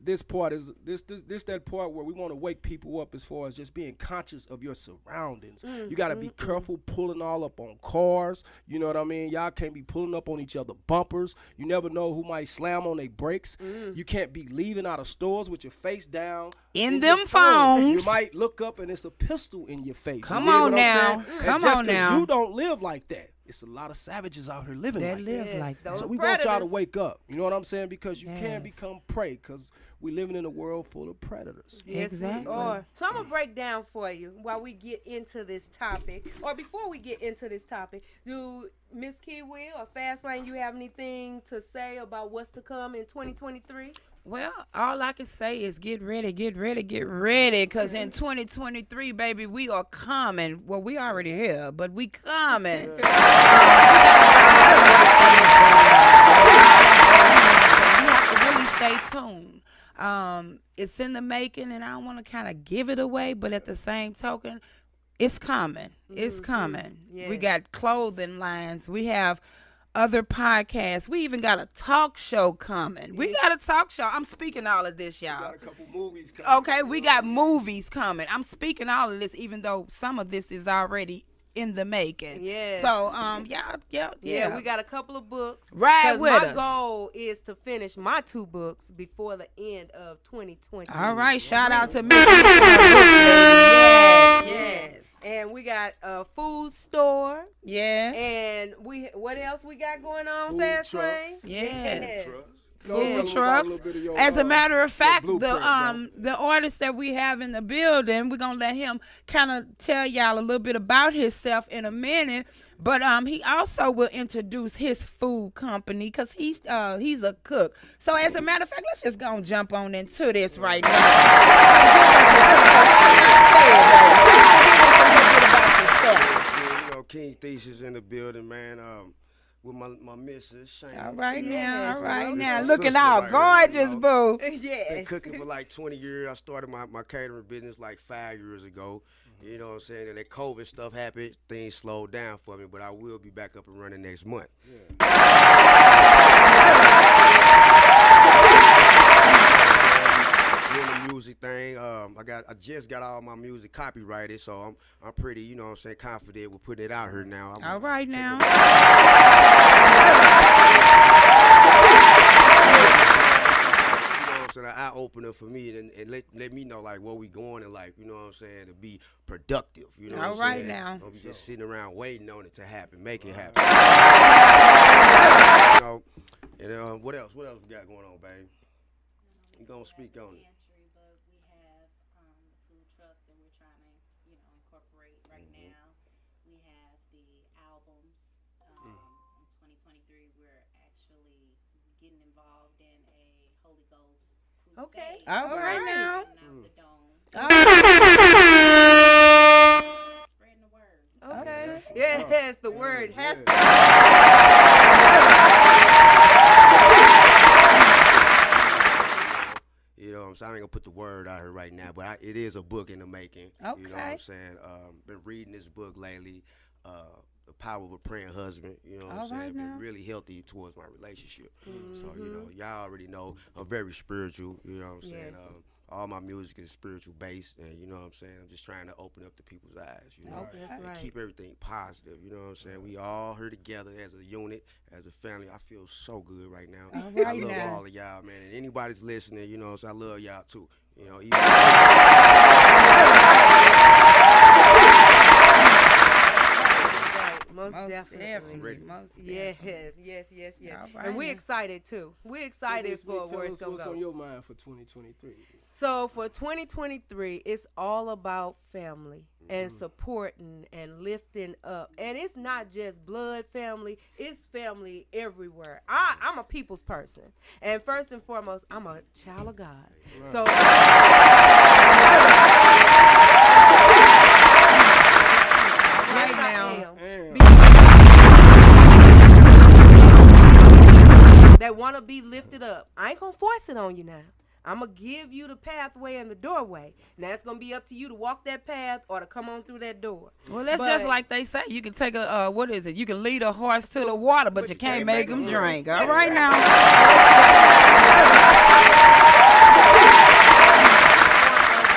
This part is this that part where we want to wake people up as far as just being conscious of your surroundings. You got to be careful pulling all up on cars. You know what I mean? Y'all can't be pulling up on each other bumpers. You never know who might slam on their brakes. You can't be leaving out of stores with your face down. In your them phone. phones. You might look up and it's a pistol in your face. Come You dig on what I'm now. saying? Come and just on 'cause now. you don't live like that. It's a lot of savages out here living They like live that. like that. Those So we want y'all to predators. wake up. You know what I'm saying? Because you can Yes. become prey, because we living in a world full of predators. Yes, Exactly. we are. So I'm gonna break down for you while we get into this topic, or before we get into this topic. Do Miss Kiwi or Fastlane, you have anything to say about what's to come in 2023? Well, all I can say is get ready, because in 2023, baby, we are coming. Well, we already here, but we coming. We have to really stay tuned. It's in the making, and I don't want to kind of give it away, but at the same token, it's coming. It's coming. Yes. We got clothing lines. We have other podcasts. We even got a talk show coming. We got a talk show. I'm speaking all of this, y'all. Got a couple movies coming. Okay, we got movies coming. I'm speaking all of this, even though some of this is already in the making. Yes. So, yeah. We got a couple of books. Ride 'Cause with my us. goal is to finish my 2 books before the end of 2020. All right, shout out to Miss Yes. And we got a food store. Yes. And what else we got going on, Food Fast trucks. Lane? Yes. Tell them Food about a trucks. little bit of your, As a matter of fact, your blueprint, the artist that we have in the building, we're gonna let him kind of tell y'all a little bit about himself in a minute. But he also will introduce his food company, because he's a cook. So as a matter of fact, let's just go and jump on into this right now. King Thesis in the building, man. With my missus, Shane. All right now, all Yes, right this now. my Looking sister all right here, gorgeous, you know. boo. Been Yes. cooking for like 20 years. I started my catering business like 5 years ago. You know what I'm saying? And that COVID stuff happened, things slowed down for me, but I will be back up and running next month. Doing the music thing. I just got all my music copyrighted, so I'm pretty, you know what I'm saying, confident with putting it out here now. All right now. An eye opener for me and let me know like where we going in life, you know what I'm saying, to be productive, you know All what I'm right saying? now. Don't be just sitting around waiting on it to happen, make it happen. You know, and what else we got going on, babe? You gonna speak on it? Pantry, but we have the food truck that we're trying to, incorporate right now. We have the albums. In 2023, we're actually getting involved in a Holy Ghost crusade. Okay. All right now. Out the dome. Spreading the word. Okay. that's what's Yes, up. the word has Yeah. You know what I'm saying? I ain't gonna put the word out here right now, but it is a book in the making. You know what Okay. I'm saying? Been reading this book lately, The Power of a Praying Husband. You know what I'm All saying? right Been now. really healthy towards my relationship. So, y'all already know I'm very spiritual. You know what I'm saying? Yes. All my music is spiritual based, and you know what I'm saying? I'm just trying to open up the people's eyes, you know? Okay. That's And right. keep everything positive, you know what I'm saying? We all here together as a unit, as a family. I feel so good right now. All I right love now. all of y'all, man. And anybody's listening, you know what I'm saying? I love y'all too. You know, even Right, most definitely. Most Yes, definitely. yes. All right And we're now. excited too. We're excited for Tell where it's us gonna what's go. on your mind for 2023. So for 2023, it's all about family and supporting and lifting up. And it's not just blood family, it's family everywhere. I'm a people's person. And first and foremost, I'm a child of God. So Right yes, I now. am. Damn. That want to be lifted up. I ain't gonna force it on you now. I'm gonna give you the pathway and the doorway. Now it's gonna be up to you to walk that path or to come on through that door. Well, that's But- just like they say. You can take a what is it? You can lead a horse to the water, but you can't make him drink. All right now.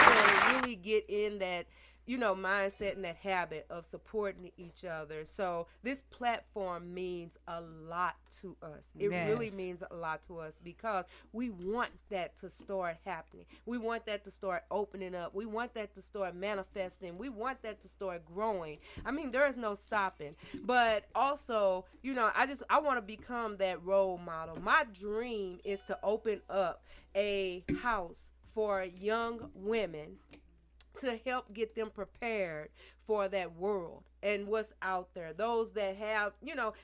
To really get in that, mindset and that habit of supporting each other. So this platform means a lot to us. It really Yes. means a lot to us because we want that to start happening. We want that to start opening up. We want that to start manifesting. We want that to start growing. I mean, there is no stopping. But also, I want to become that role model. My dream is to open up a house for young women to help get them prepared for that world and what's out there. Those that have,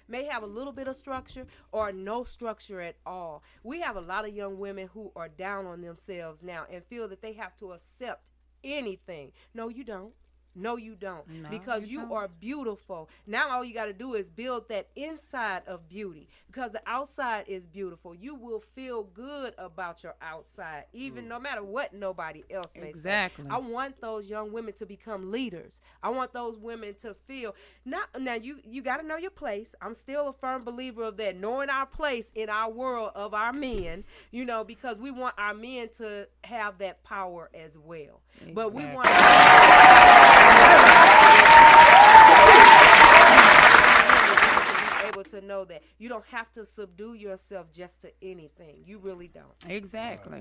may have a little bit of structure or no structure at all. We have a lot of young women who are down on themselves now and feel that they have to accept anything. No, you don't. No, you don't. No, Because you you don't. are beautiful. Now all you got to do is build that inside of beauty because the outside is beautiful. You will feel good about your outside, even no matter what nobody else may Exactly. say. I want those young women to become leaders. I want those women to feel now you got to know your place. I'm still a firm believer of that, knowing our place in our world of our men, because we want our men to have that power as well. But we want able to know that you don't have to subdue yourself just to anything. You really don't. Exactly.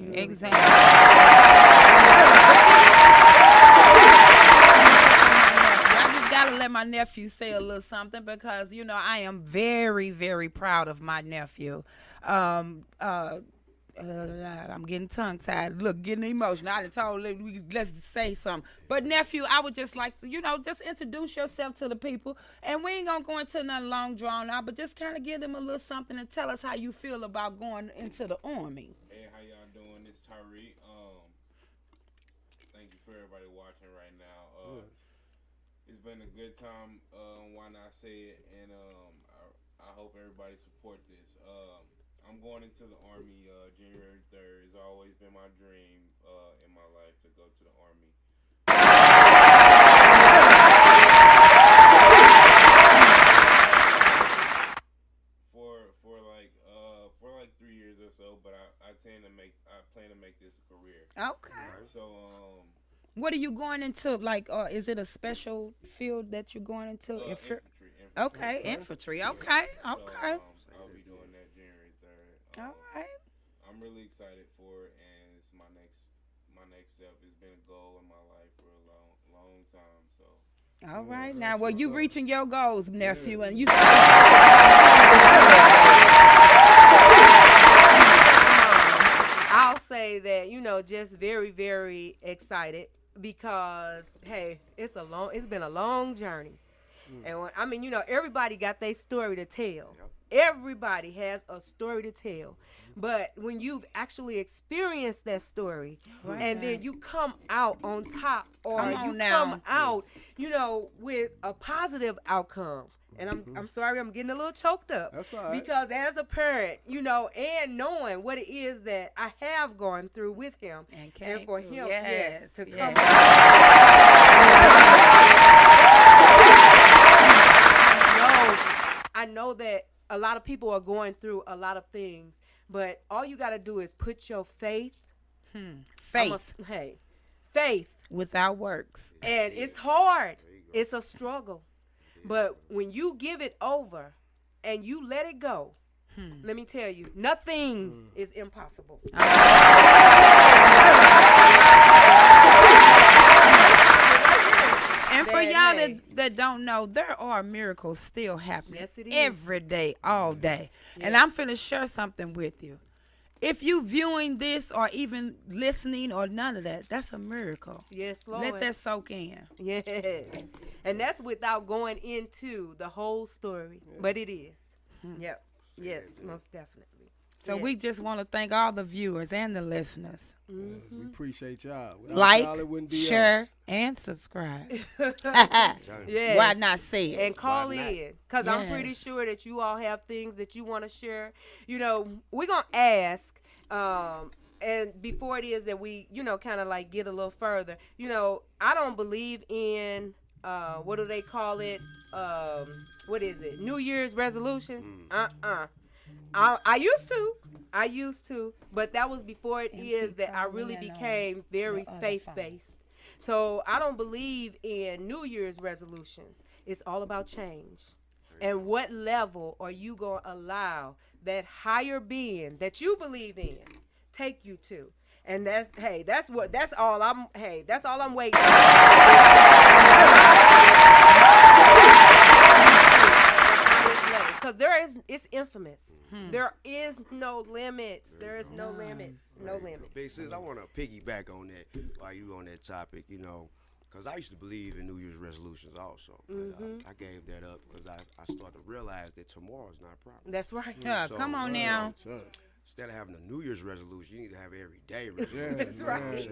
I just gotta let my nephew say a little something because I am very, very proud of my nephew. I'm getting tongue-tied. Look, getting emotional. I done told him, let's say something. But, nephew, I would just like to, just introduce yourself to the people. And we ain't going to go into nothing long drawn out, but just kind of give them a little something and tell us how you feel about going into the Army. Hey, how y'all doing? This is Tariq. Thank you for everybody watching right now. it's been a good time. Why not say it? And I hope everybody support this. I'm going into the Army January 3rd. It's always been my dream in my life to go to the Army. For like 3 years or so, but I plan to make this a career. Okay. So What are you going into? Like, is it a special field that you're going into? infantry. Okay, infantry. Okay, So, okay. I'll be doing that January 3rd. All right. I'm really excited for it, and it's my next step. It's been a goal in my life for a long time. So All right. Now, well, you what's up. reaching your goals, nephew, and you. I'll say that, just very, very excited because, hey, it's been a long journey. And everybody got their story to tell. Everybody has a story to tell. But when you've actually experienced that story and then you come out on top, or Come on you now. come out, with a positive outcome. And I'm sorry, I'm getting a little choked up. That's all right. Because as a parent, and knowing what it is that I have gone through with him, and for him, to come I know that a lot of people are going through a lot of things, but all you got to do is put your faith. Faith Faith. without works. And it's hard. It's a struggle. But when you give it over and you let it go, let me tell you, nothing is impossible. And for That, y'all hey. that don't know, there are miracles still happening Yes, it is. every day, all day. And I'm finna share something with you. If you viewing this or even listening or none of that, that's a miracle. Yes, Lord. Let that soak in. Yes. And that's without going into the whole story. But it is. Yep. Yes, most definitely. So Yes. we just want to thank all the viewers and the listeners. We appreciate y'all. Without Like, y'all, it wouldn't be share, us. and subscribe. Yes. Why not say it? And call Why not? in, because I'm pretty Yes. sure that you all have things that you want to share. We're going to ask, and before it is that we, kind of like get a little further, I don't believe in, what do they call it? What is it? New Year's resolutions? I used to, but that was before it is that I really became very faith-based. So I don't believe in New Year's resolutions. It's all about change. And what level are you going to allow that higher being that you believe in take you to? And that's all I'm waiting for. Because it's infamous. There is no limits. There is no limits. No limits. Big sis, I want to piggyback on that while you on that topic, because I used to believe in New Year's resolutions also. But I gave that up because I started to realize that tomorrow's not a problem. That's right. Yeah, come on now. Instead of having a New Year's resolution, you need to have every day resolution. That's right.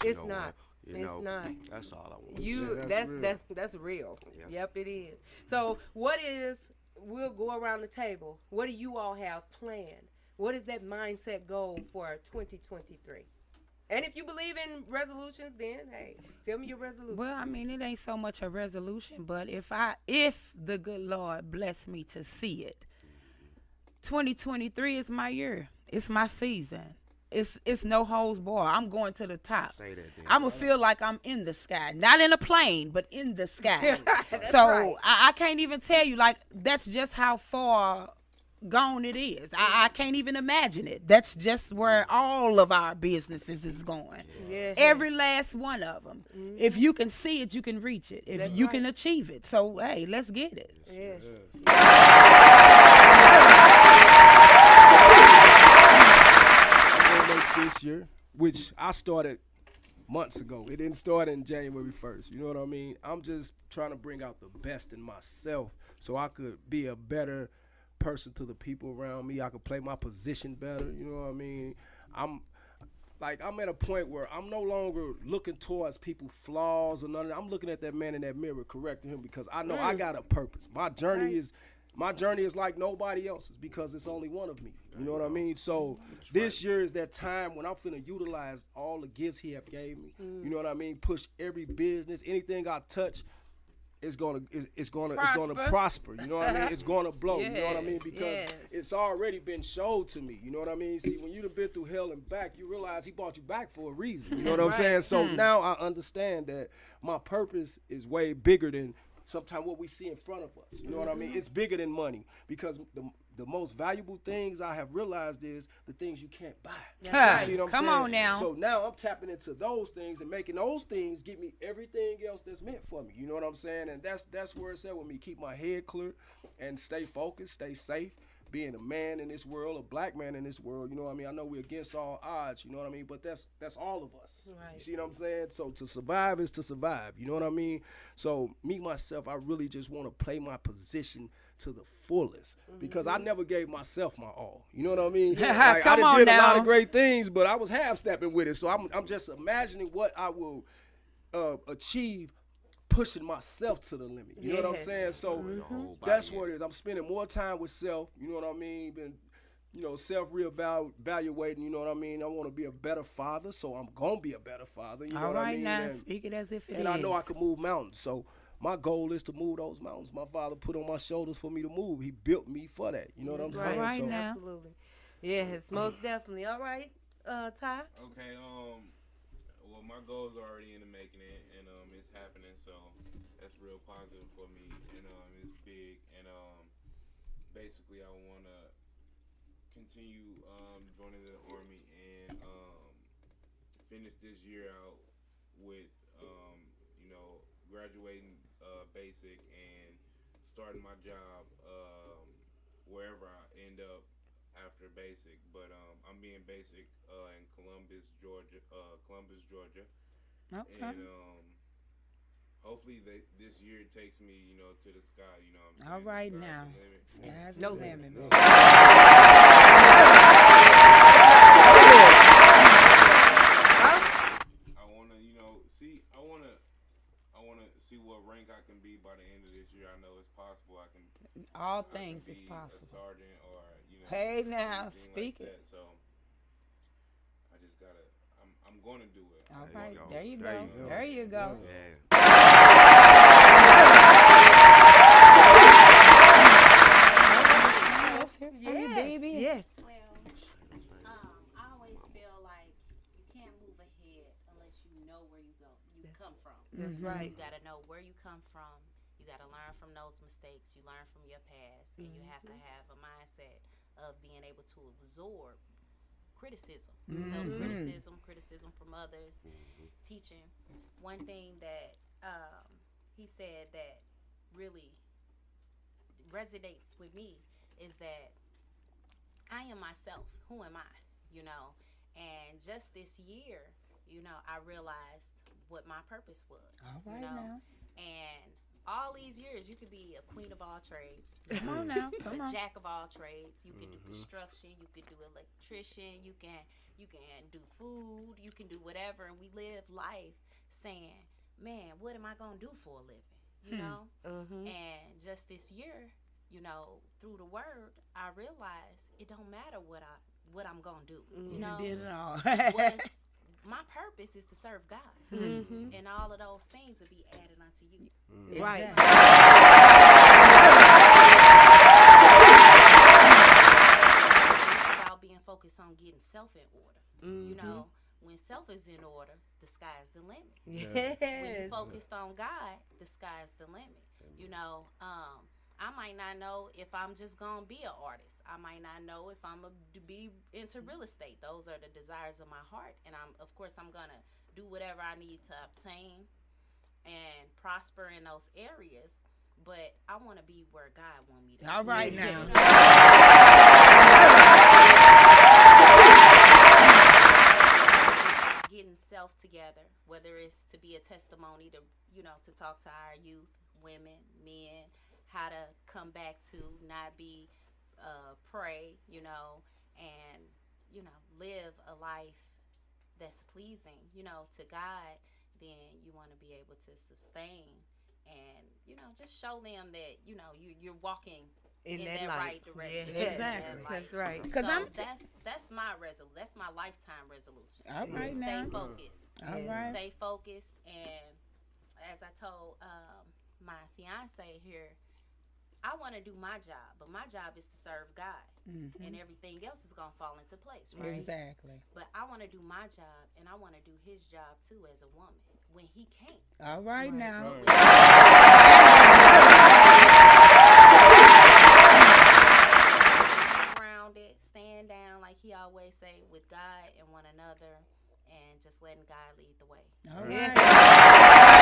It's not. It's not. That's all I want. That's real. Yeah. Yep, it is. So we'll go around the table. What do you all have planned? What is that mindset goal for 2023? And if you believe in resolutions, then hey, tell me your resolution. Well, I mean, it ain't so much a resolution, but if the good Lord bless me to see it, 2023 is my year. It's my season. It's no holds barred. I'm going to the top. Say that then. I'm going to feel like I'm in the sky. Not in a plane, but in the sky. So right. I can't even tell you, like, that's just how far gone it is. I can't even imagine it. That's just where all of our businesses is going. Yeah. Every last one of them. If you can see it, you can reach it. If That's you right. can achieve it. So, hey, let's get it. Yes. This year, which I started months ago. It didn't start in January 1st. You know what I mean? I'm just trying to bring out the best in myself so I could be a better person to the people around me. I could play my position better. You know what I mean? like I'm at a point where I'm no longer looking towards people's flaws or none of that. I'm looking at that man in that mirror, correcting him because I know I got a purpose. My journey is like nobody else's because it's only one of me. You know what I mean? So this year is that time when I'm finna utilize all the gifts he have gave me. You know what I mean? Push every business, anything I touch. It's gonna prosper. You know what I mean? It's gonna blow. You know what I mean? Because it's already been showed to me. You know what I mean? See, when you've been through hell and back, you realize he brought you back for a reason. You know what I'm saying? So now I understand that my purpose is way bigger than sometimes what we see in front of us. You know what I mean? It's bigger than money because the most valuable things I have realized is the things you can't buy. Huh. You see what I'm Come saying? on now. So now I'm tapping into those things and making those things give me everything else that's meant for me. You know what I'm saying? And that's where it's at with me. Keep my head clear and stay focused, stay safe. Being a man in this world, a black man in this world, you know what I mean? I know we're against all odds, you know what I mean? But that's all of us. Right. You see what I'm saying? So to survive is to survive, you know what I mean? So me, myself, I really just want to play my position to the fullest because I never gave myself my all. You know what I mean? Like, Come I on did now. a lot of great things, but I was half-stepping with it. So I'm just imagining what I will achieve pushing myself to the limit. You know what I'm saying? So that's what it is. I'm spending more time with self. You know what I mean? Been, self-reevaluating. You know what I mean? I want to be a better father, so I'm gonna be a better father. You know All what I right mean? now, And, speak it as if it is. and I know I can move mountains. So my goal is to move those mountains. My father put on my shoulders for me to move. He built me for that. You know what I'm saying? All right So, now. Absolutely. Yes, most definitely. All right, Ty. Okay, well, my goal's already in the making it, and it's happening, so that's real positive for me, and it's big, and basically I want to continue joining the Army and finish this year out with, graduating basic and starting my job wherever I end up after basic, but I'm being basic in Columbus, Georgia. Okay. And hopefully this year takes me, to the sky. All right now. Sky's the limit. I wanna see what rank I can be by the end of this year. I know it's possible. All I things can is be possible. A sergeant or Hey now, anything speak like it. that. So I just gotta. I'm gonna do it. All There right, you go. there you There go. you go. There you go. Yeah. Let's hear from you, baby. Yes. Well, I always feel like you can't move ahead unless you know where you come from. That's right. You gotta know where you come from. You gotta learn from those mistakes. You learn from your past, and you have to have a mindset of being able to absorb criticism, criticism from others, teaching. One thing that he said that really resonates with me is that I am myself. Who am I? And just this year, I realized what my purpose was. All right now. And all these years, you could be a queen of all trades. Come on now. Come A on. jack of all trades. You can do construction. You can do electrician. You can do food. You can do whatever. And we live life saying, "Man, what am I gonna do for a living?" You know. And just this year, through the word, I realized it don't matter what I'm gonna do. You know. You did it all. My purpose is to serve God, and all of those things will be added unto you. Right. It's about being focused on getting self in order. When self is in order, the sky's the limit. Yes. When you focused on God, the sky's the limit. I might not know if I'm just gonna be an artist. I might not know if I'm gonna be into real estate. Those are the desires of my heart, and I'm gonna do whatever I need to obtain and prosper in those areas. But I want to be where God wants me to be. All right now. Getting self together, whether it's to be a testimony to talk to our youth, women, men, how to come back to not be prey, and live a life that's pleasing, to God, then you want to be able to sustain and, just show them that, you're walking in that right direction. Yes. Exactly. That's right. Because So I'm that's my that's my lifetime resolution. all right now. Stay focused. All right. Stay focused, and as I told my fiance here, I want to do my job, but my job is to serve God, and everything else is gonna fall into place, right? Exactly. But I want to do my job, and I want to do his job too as a woman when he can't. All right now. Around it, stand down like he always say, with God and one another, and just letting God lead the way. All right.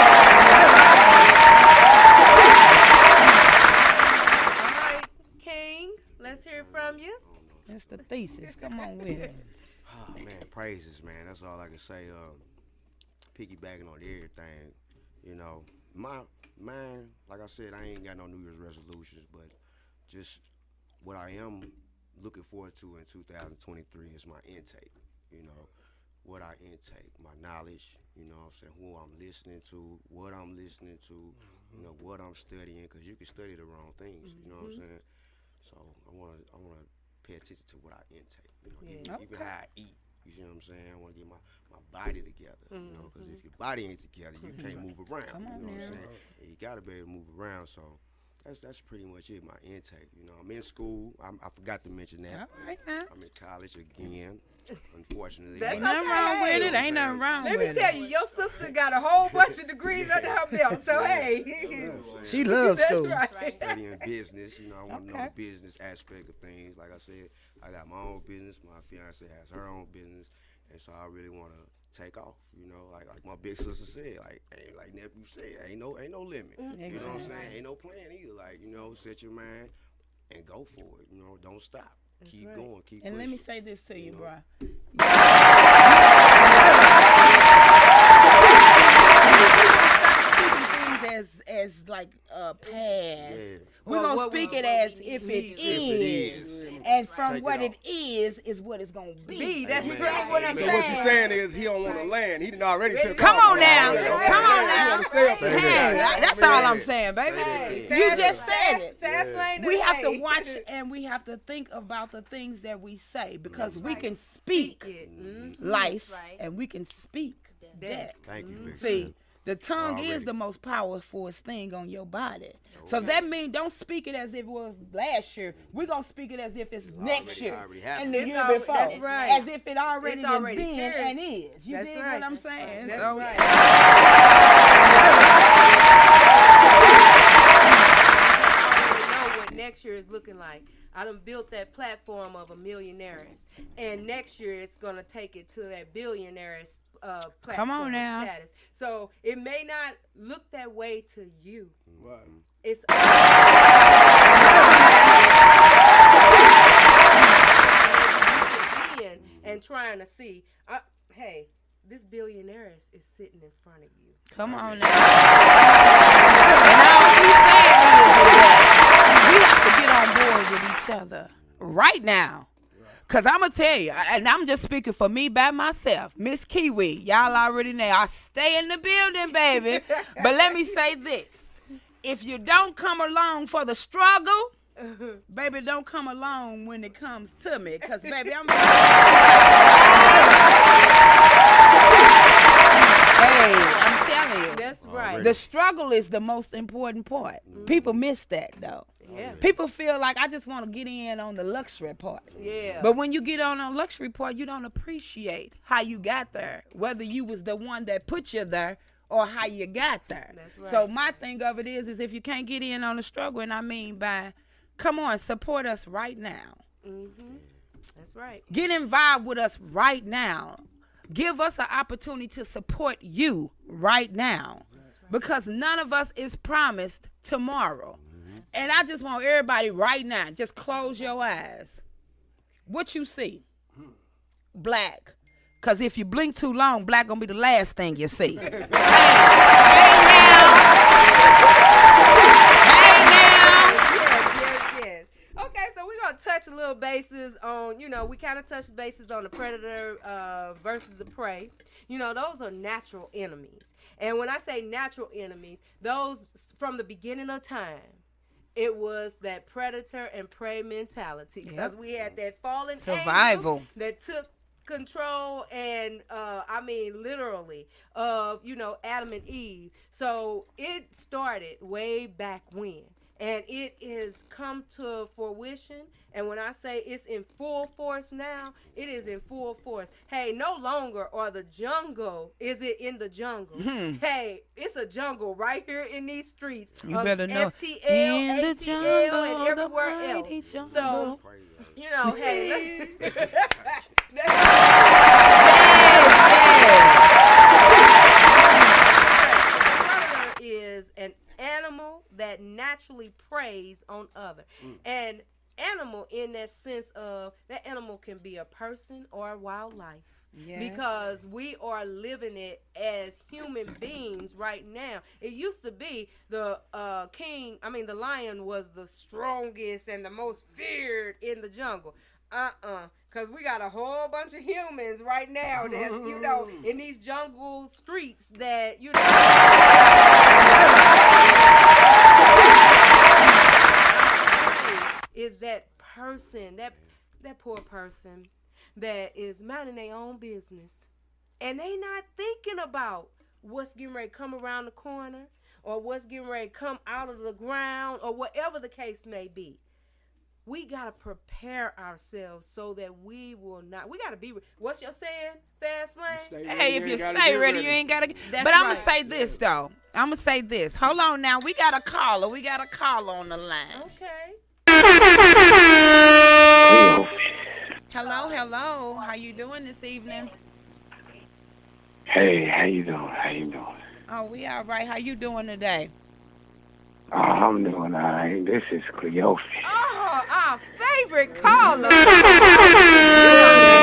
All right, King, let's hear from you. That's the thesis. Come on with it. Oh, man, praises, man. That's all I can say. Piggybacking on everything, mine, like I said, I ain't got no New Year's resolutions, but just what I am looking forward to in 2023 is my intake, what I intake, my knowledge, what I'm saying, who I'm listening to, what I'm listening to, what I'm studying, because you can study the wrong things, you know what I'm saying? So I want to pay attention to what I intake, even how I eat. You see what I'm saying? I want to get my body together, because if your body ain't together, you can't move around. Come on what I'm now. saying? And you got to be able to move around. So that's pretty much it, my intake. I'm in school. I forgot to mention that. All right now. I'm in college again, unfortunately. That's Ain't nothing wrong with it. Ain't nothing wrong Let with me tell it. you, your sister got a whole bunch of degrees under her belt. So hey, She loves that's school. right. Studying business, I want to know Okay. the business aspect of things. Like I said, I got my own business. My fiance has her own business, and so I really want to take off. Like my big sister said, like nephew said, ain't no limit. You know what I'm saying? Ain't no plan either. Like set your mind and go for it. Don't stop. Keep going. Keep And pushing. let me say this to you, bro. As like past. Yeah. We're Or gonna what speak we- it what as we if need it to is, is. and from Take what it it is what it's gonna be. That's You right. dig what I'm So saying? what you're saying is he don't want to land. He done already took Come off. on now, Already. come on He now. want to stay up Hey, there. that's all I'm saying, baby. Hey, You just said it. Fast lane. We have to today. watch and we have to think about the things that we say because we can speak life Right. and we can speak death. Thank you, big See, sister. the tongue Already. is the most powerful thing on your body. So that means don't speak it as if it was last year. We're going to speak it as if it's next year already happened. and the It's year already- before. that's right. As if it already, It's done already been carried. and is. You That's dig right. what I'm saying? That's So, right. I already know what next year is looking like. I done built that platform of a millionaires, and next year it's gonna take it to that billionaires platform Come on now. status. So it may not look that way to you. Right. It's and trying to see. Hey, this billionaires is sitting in front of you. come on now. And all we saying is that we have to get on board with each other right now. Because I'm going to tell you, and I'm just speaking for me by myself, Miss Kiwi, y'all already know, I stay in the building, baby. But let me say this. If you don't come along for the struggle, baby, don't come along when it comes to me. Because, baby, I'm... Hey, I'm telling you. That's right. The struggle is the most important part. People miss that, though. Yeah. People feel like I just want to get in on the luxury part. Yeah. But when you get on the luxury part, you don't appreciate how you got there, whether you was the one that put you there or how you got there. That's right. So my thing of it is if you can't get in on the struggle, and I mean by, come on, support us right now. That's right. Get involved with us right now. Give us an opportunity to support you right now. Because none of us is promised tomorrow. And I just want everybody right now, just close your eyes. What you see? Black. Because if you blink too long, black going to be the last thing you see. Hey now. Yes. Okay, so we're going to touch a little bases on, we kind of touched bases on the predator versus the prey. Those are natural enemies. And when I say natural enemies, those from the beginning of time, it was that predator and prey mentality. Because we had that fallen survival angel that took control and literally of Adam and Eve. So it started way back when, and it has come to fruition. And when I say it's in full force now, it is in full force. Hey, no longer are the jungle is it in the jungle. Hey, it's a jungle right here in these streets. You better know. STL, In the ATL, jungle, and everywhere the mighty else. jungle. So hey, predator is an animal that naturally preys on other. And animal in that sense of that animal can be a person or a wildlife. Yes. Because we are living it as human beings right now. It used to be the the lion was the strongest and the most feared in the jungle. Because we got a whole bunch of humans right now that's, in these jungle streets that, is that person, that poor person that is minding their own business. And they not thinking about what's getting ready to come around the corner or what's getting ready to come out of the ground or whatever the case may be. We got to prepare ourselves so that we will not. We got to be. What's your saying, Fast Lane? Hey, if you stay ready, you ain't got to. But I'm going to say this, though. I'm going to say this. Hold on now. We got a caller. We got a caller on the line. Okay. Hello. How you doing this evening? Hey, how you doing? Oh, we all right. How you doing today? Oh, I'm doing all right. This is Cleophas. Oh, our favorite caller. You gonna send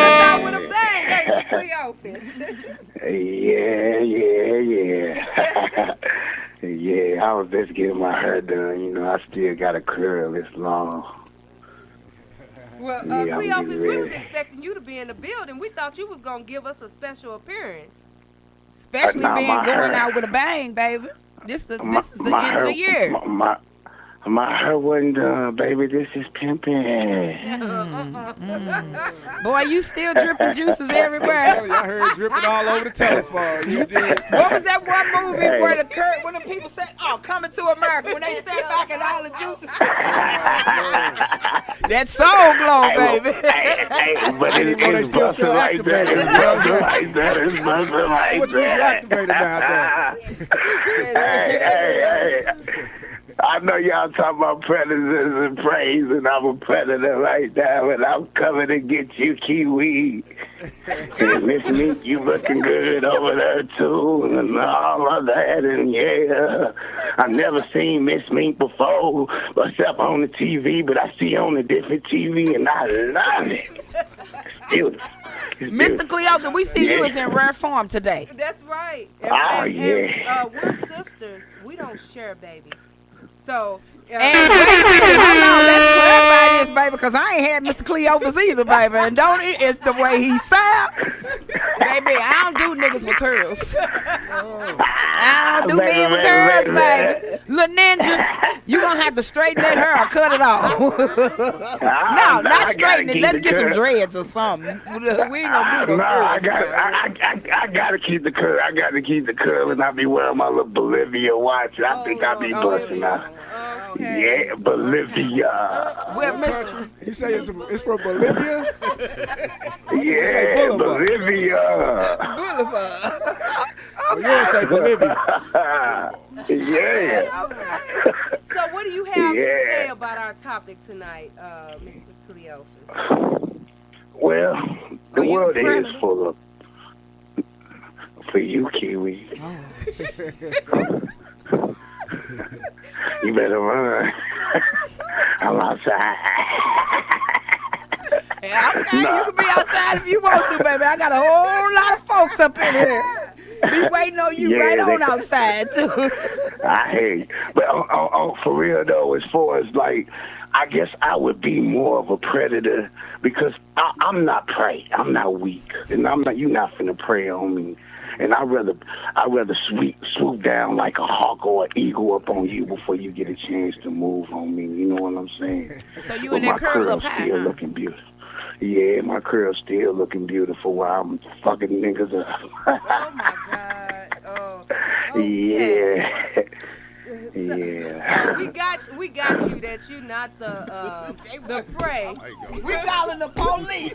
us out with a bang, ain't you, Cleophas? Yeah. Yeah, I was just getting my hair done. I still got a curl. It's long. Well, Cleophas, we was expecting you to be in the building. We thought you was going to give us a special appearance. Especially being going out with a bang, baby. This is the end of the year. My hair wasn't done, baby. This is pimping. Boy, you still dripping juices everywhere. I heard dripping all over the telephone. You did. What was that one movie where when the people said, "Oh, Coming to America," when they sat back and all the juices? That soul glow, baby. But it's busting like that. It's busting like that. It's busting like What you was activated about that? I know y'all talking about predators and preys, and I'm a predator right now, and I'm coming to get you, Kiwi. And Miss Meek, you looking good over there, too, and all of that, and yeah. I've never seen Miss Meek before, except on the TV, but I see on a different TV, and I love it. It's beautiful. Mr. Cleophas, we see you as in rare form today. That's right. Yeah. We're sisters. We don't share, baby. So, and wait a minute, hold on, let's clarify this, baby, because I ain't had Mr. Cleophas either, baby, and it's the way he sound. Baby, I don't do niggas with curls. I don't do men with curls, baby. Little ninja, you gonna have to straighten that hair or cut it off. No, not straighten it. Let's get some dreads or something. We ain't gonna do no curls. I gotta keep the curl. I gotta keep the curl, and I be wearing my little Bolivia watch. I think I be busting out. Okay. Yeah, Bolivia. Well, Mr. You say it's from Bolivia? Yeah, Bolivia. Boulevard. Well, you don't say Bolivia. Yeah. Okay. So what do you have to say about our topic tonight, Mr. Cleophas? Well, the world is full of... For you, Kiwi. Oh. You better run. I'm outside. Yeah, okay, you can be outside if you want to, baby. I got a whole lot of folks up in here. Be waiting on you outside, too. I hear you. But for real, though, as far as, like, I guess I would be more of a predator because I'm not prey. I'm not weak, and I'm not. You're not finna prey on me. And I'd rather swoop down like a hawk or an eagle up on you before you get a chance to move on me. You know what I'm saying? So you But in that my curl curl's up high, still huh? looking beautiful. Yeah, my curl's still looking beautiful while I'm fucking niggas up. Oh my God. Oh. Okay. Yeah. Yeah. So we got you that you not the prey. We calling the police.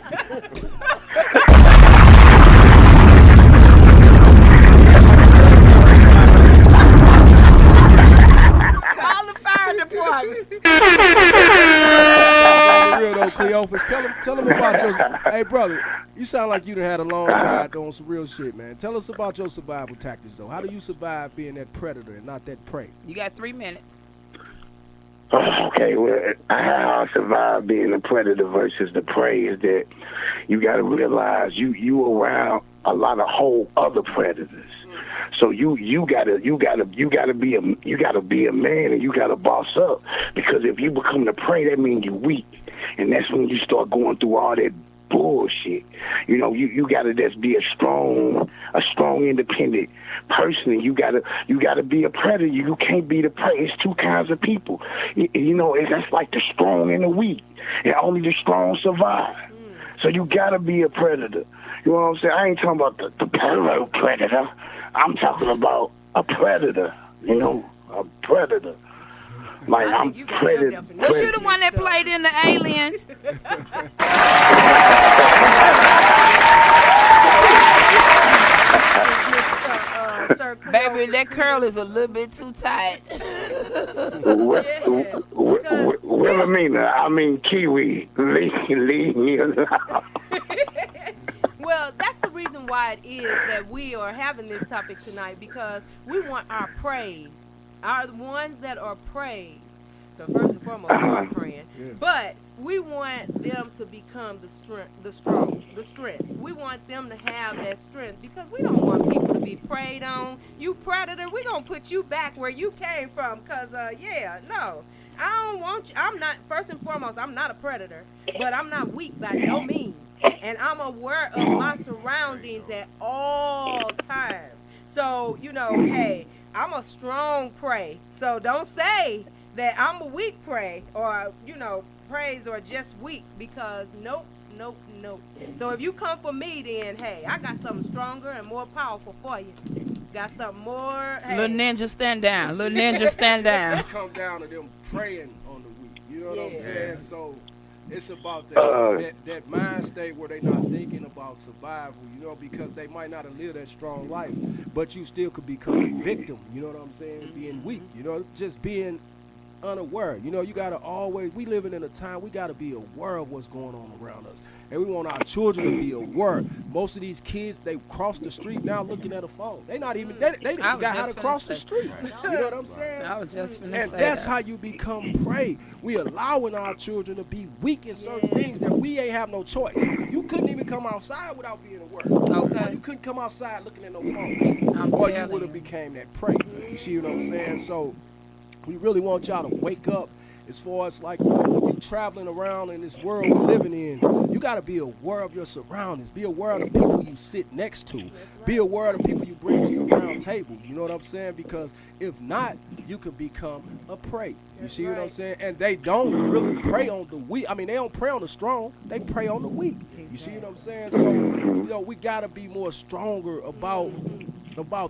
Call the fire department. On the real though, Cleophas, tell him about your. Hey, brother, you sound like you done had a long ride on some real shit, man. Tell us about your survival tactics, though. How do you survive being that predator and not that prey? You got 3 minutes. Okay, well, how I survive being the predator versus the prey is that you got to realize you around a lot of whole other predators. So you gotta be a man, and you gotta boss up, because if you become the prey, that means you weak, and that's when you start going through all that bullshit. You know, you gotta just be a strong, independent person, and you gotta be a predator. You can't be the prey. It's two kinds of people. You know, that's like the strong and the weak, and only the strong survive. So you gotta be a predator. You know what I'm saying? I ain't talking about the predator. I'm talking about a predator. You know, a predator. Like I'm predator. Was you the one that played in the Alien? Baby, that curl is a little bit too tight. Wilhelmina, I mean Kiwi, leave me alone. Well, that's the reason why it is that we are having this topic tonight, because we want our praise, our ones that are praised, to first and foremost start praying, but we want them to become the strength. We want them to have that strength, because we don't want people to be preyed on. You predator, we gonna put you back where you came from, cause no. I don't want you. I'm not, first and foremost, I'm not a predator, but I'm not weak by no means. And I'm aware of my surroundings at all times. So, you know, hey, I'm a strong prey. So don't say that I'm a weak prey, or, you know, preys are just weak, because nope. So if you come for me, then, hey, I got something stronger and more powerful for you. Got something more. Hey. Little ninja, stand down. Little ninja, stand down. It come down to them preying on the weak. You know what I'm saying? So it's about that mind state where they not thinking about survival, you know, because they might not have lived that strong life, but you still could become a victim, you know what I'm saying? Being weak, you know, just being unaware. You know, you gotta always, we living in a time, we gotta be aware of what's going on around us. And we want our children to be aware. Most of these kids, they cross the street now looking at a phone. They not even, they forgot how to cross the street. You know what I'm saying? I was just finna And say that's that. how you become prey. We allowing our children to be weak in certain things that we ain't have no choice. You couldn't even come outside without being aware. Okay. You couldn't come outside looking at no phones. Or you would have became that prey. You see what I'm saying? So we really want y'all to wake up. As far as, like, you know, when you traveling around in this world we're living in, you got to be aware of your surroundings. Be aware of the people you sit next to. Be aware of the people you bring to your round table. You know what I'm saying? Because if not, you could become a prey. You see what I'm saying? And they don't really prey on the weak. I mean, they don't prey on the strong. They prey on the weak. You see what I'm saying? So, you know, we got to be more stronger about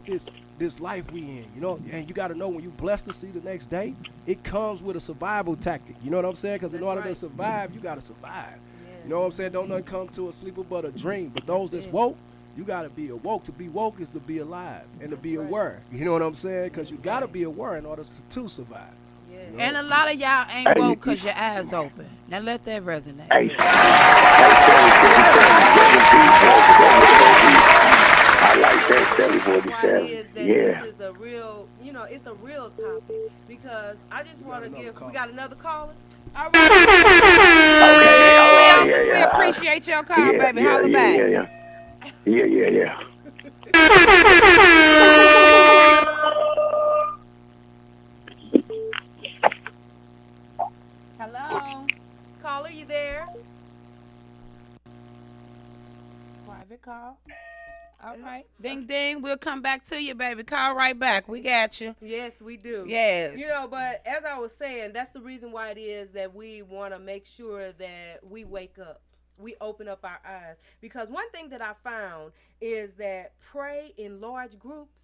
this life we in, you know, and you got to know when you blessed to see the next day, it comes with a survival tactic. You know what I'm saying? Because in order to survive, you got to survive. You know what I'm saying? Don't nothing come to a sleeper but a dream. But those that's woke, you got to be awoke. To be woke is to be alive and to be aware. You know what I'm saying? Because you got to be aware in order to survive. You know? And a lot of y'all ain't woke because your eyes open. Now let that resonate. I like that 747. Why it is that this is a real, you know, it's a real topic, because I just want to give, we got another caller? All right. We appreciate your call, baby. Holla back. Yeah. Hello? phone. Caller, you there? Private call. All right. Ding, ding. We'll come back to you, baby. Call right back. We got you. Yes, we do. Yes. You know, but as I was saying, that's the reason why it is that we want to make sure that we wake up. We open up our eyes. Because one thing that I found is that pray in large groups,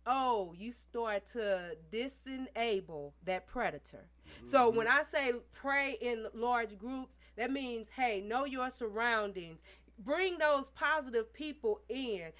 you start to disable that predator. So when I say pray in large groups, that means, hey, know your surroundings. Bring those positive people in.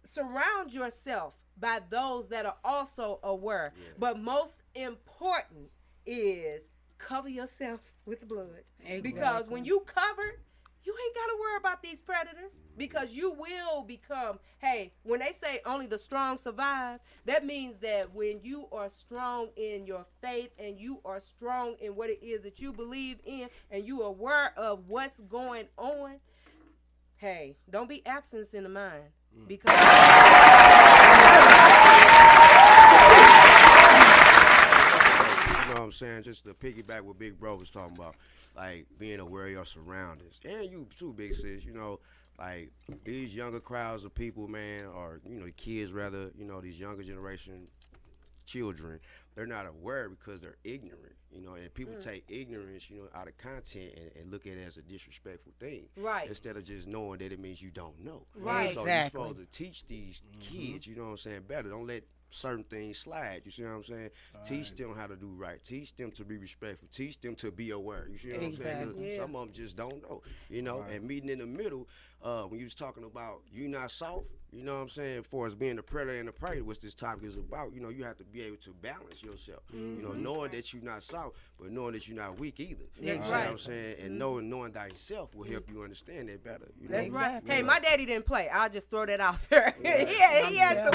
Surround yourself by those that are also aware. Yeah. But most important is cover yourself with blood. Exactly. Because when you covered, you ain't got to worry about these predators, because you will become, hey, when they say only the strong survive, that means that when you are strong in your faith and you are strong in what it is that you believe in and you are aware of what's going on, hey, don't be absent in the mind. Because you know what I'm saying? Just to piggyback what Big Bro was talking about, like being aware of your surroundings. And you too, Big Sis, you know, like these younger crowds of people, man, or, you know, the kids rather, you know, these younger generation children, they're not aware because they're ignorant, you know, and people take ignorance, you know, out of content and look at it as a disrespectful thing. Right. Instead of just knowing that it means you don't know. Right. So Exactly. you're supposed to teach these kids, you know what I'm saying, better. Don't let certain things slide. You see what I'm saying? Teach them how to do right. Teach them to be respectful. Teach them to be aware. You see what I'm saying? 'Cause some of them just don't know. You know, and meeting in the middle, when you was talking about you not soft, you know what I'm saying, for as being the predator and the prey, what this topic is about, you know, you have to be able to balance yourself. You know, knowing that you're not soft, but knowing that you're not weak either. That's you know right. what I'm saying? And knowing thyself will help you understand that better. You know? That's right. Exactly. Hey, my daddy didn't play. I'll just throw that out there. He has some.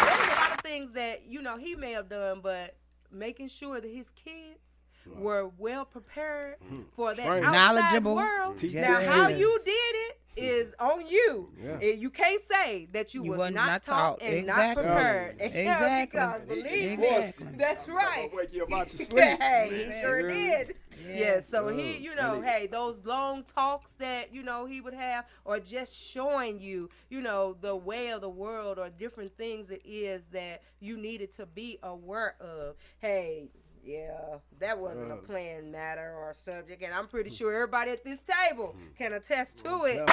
There's a lot of things that, you know, he may have done, but making sure that his kids were well prepared for that outside knowledgeable world. Yes. Now, how you did it is on you. Yeah. You can't say that you was not taught and not prepared. Exactly. Because believe Exactly. me, that's right. Wake you up out your sleep. Hey, he sure did. Yes. Yeah, so he, you know, hey, those long talks that, you know, he would have, or just showing you, you know, the way of the world or different things it is that you needed to be aware of. Hey, yeah, that wasn't a planned matter or subject, and I'm pretty sure everybody at this table can attest to it.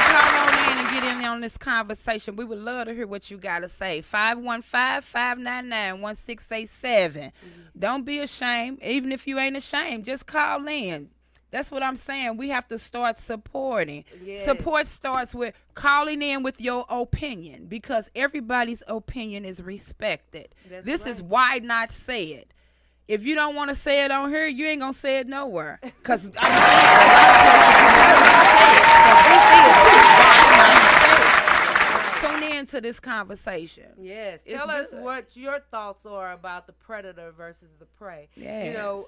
Call on in and get in on this conversation. We would love to hear what you got to say. 515-599-1687. Don't be ashamed. Even if you ain't ashamed, just call in. That's what I'm saying. We have to start supporting. Yes. Support starts with calling in with your opinion, because everybody's opinion is respected. That's this right. is why not say it. If you don't want to say it on here, you ain't going to say it nowhere. Because I'm saying a lot of places you can't even say it. So this is why not say it. Tune in to this conversation. Yes. It's Tell us good. what your thoughts are about the predator versus the prey. Yes. You know,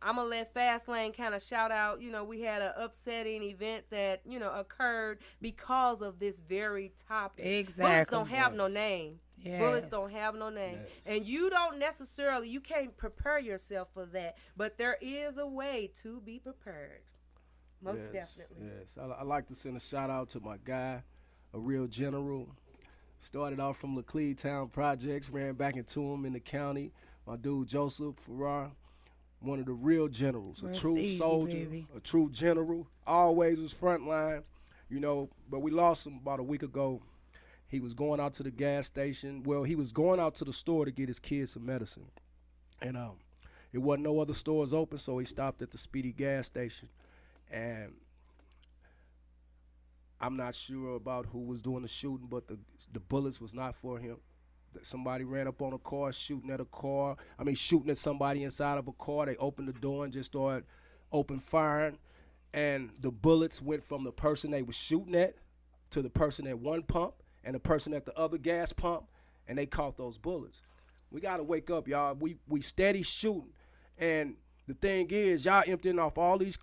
I'm going to let Fastlane kind of shout out, you know, we had an upsetting event that, you know, occurred because of this very topic. Exactly. Bullets don't have no name. Yes. Bullets don't have no name. Yes. And you don't necessarily, you can't prepare yourself for that. But there is a way to be prepared. Most definitely. Yes, I like to send a shout out to my guy, a real general. Started off from Laclede Town Projects, ran back into him in the county. My dude Joseph Farrar, one of the real generals, Rest a true easy, soldier, baby. a true general. Always was frontline, you know. But we lost him about a week ago. He was going out to the gas station. Well, he was going out to the store to get his kids some medicine, and it wasn't no other stores open, so he stopped at the Speedy gas station, and I'm not sure about who was doing the shooting, but the bullets was not for him. Somebody ran up on a car, shooting at somebody inside of a car. They opened the door and just started open firing, and the bullets went from the person they was shooting at to the person at one pump and the person at the other gas pump, and they caught those bullets. We got to wake up, y'all. We steady shooting, and the thing is, y'all emptying off all these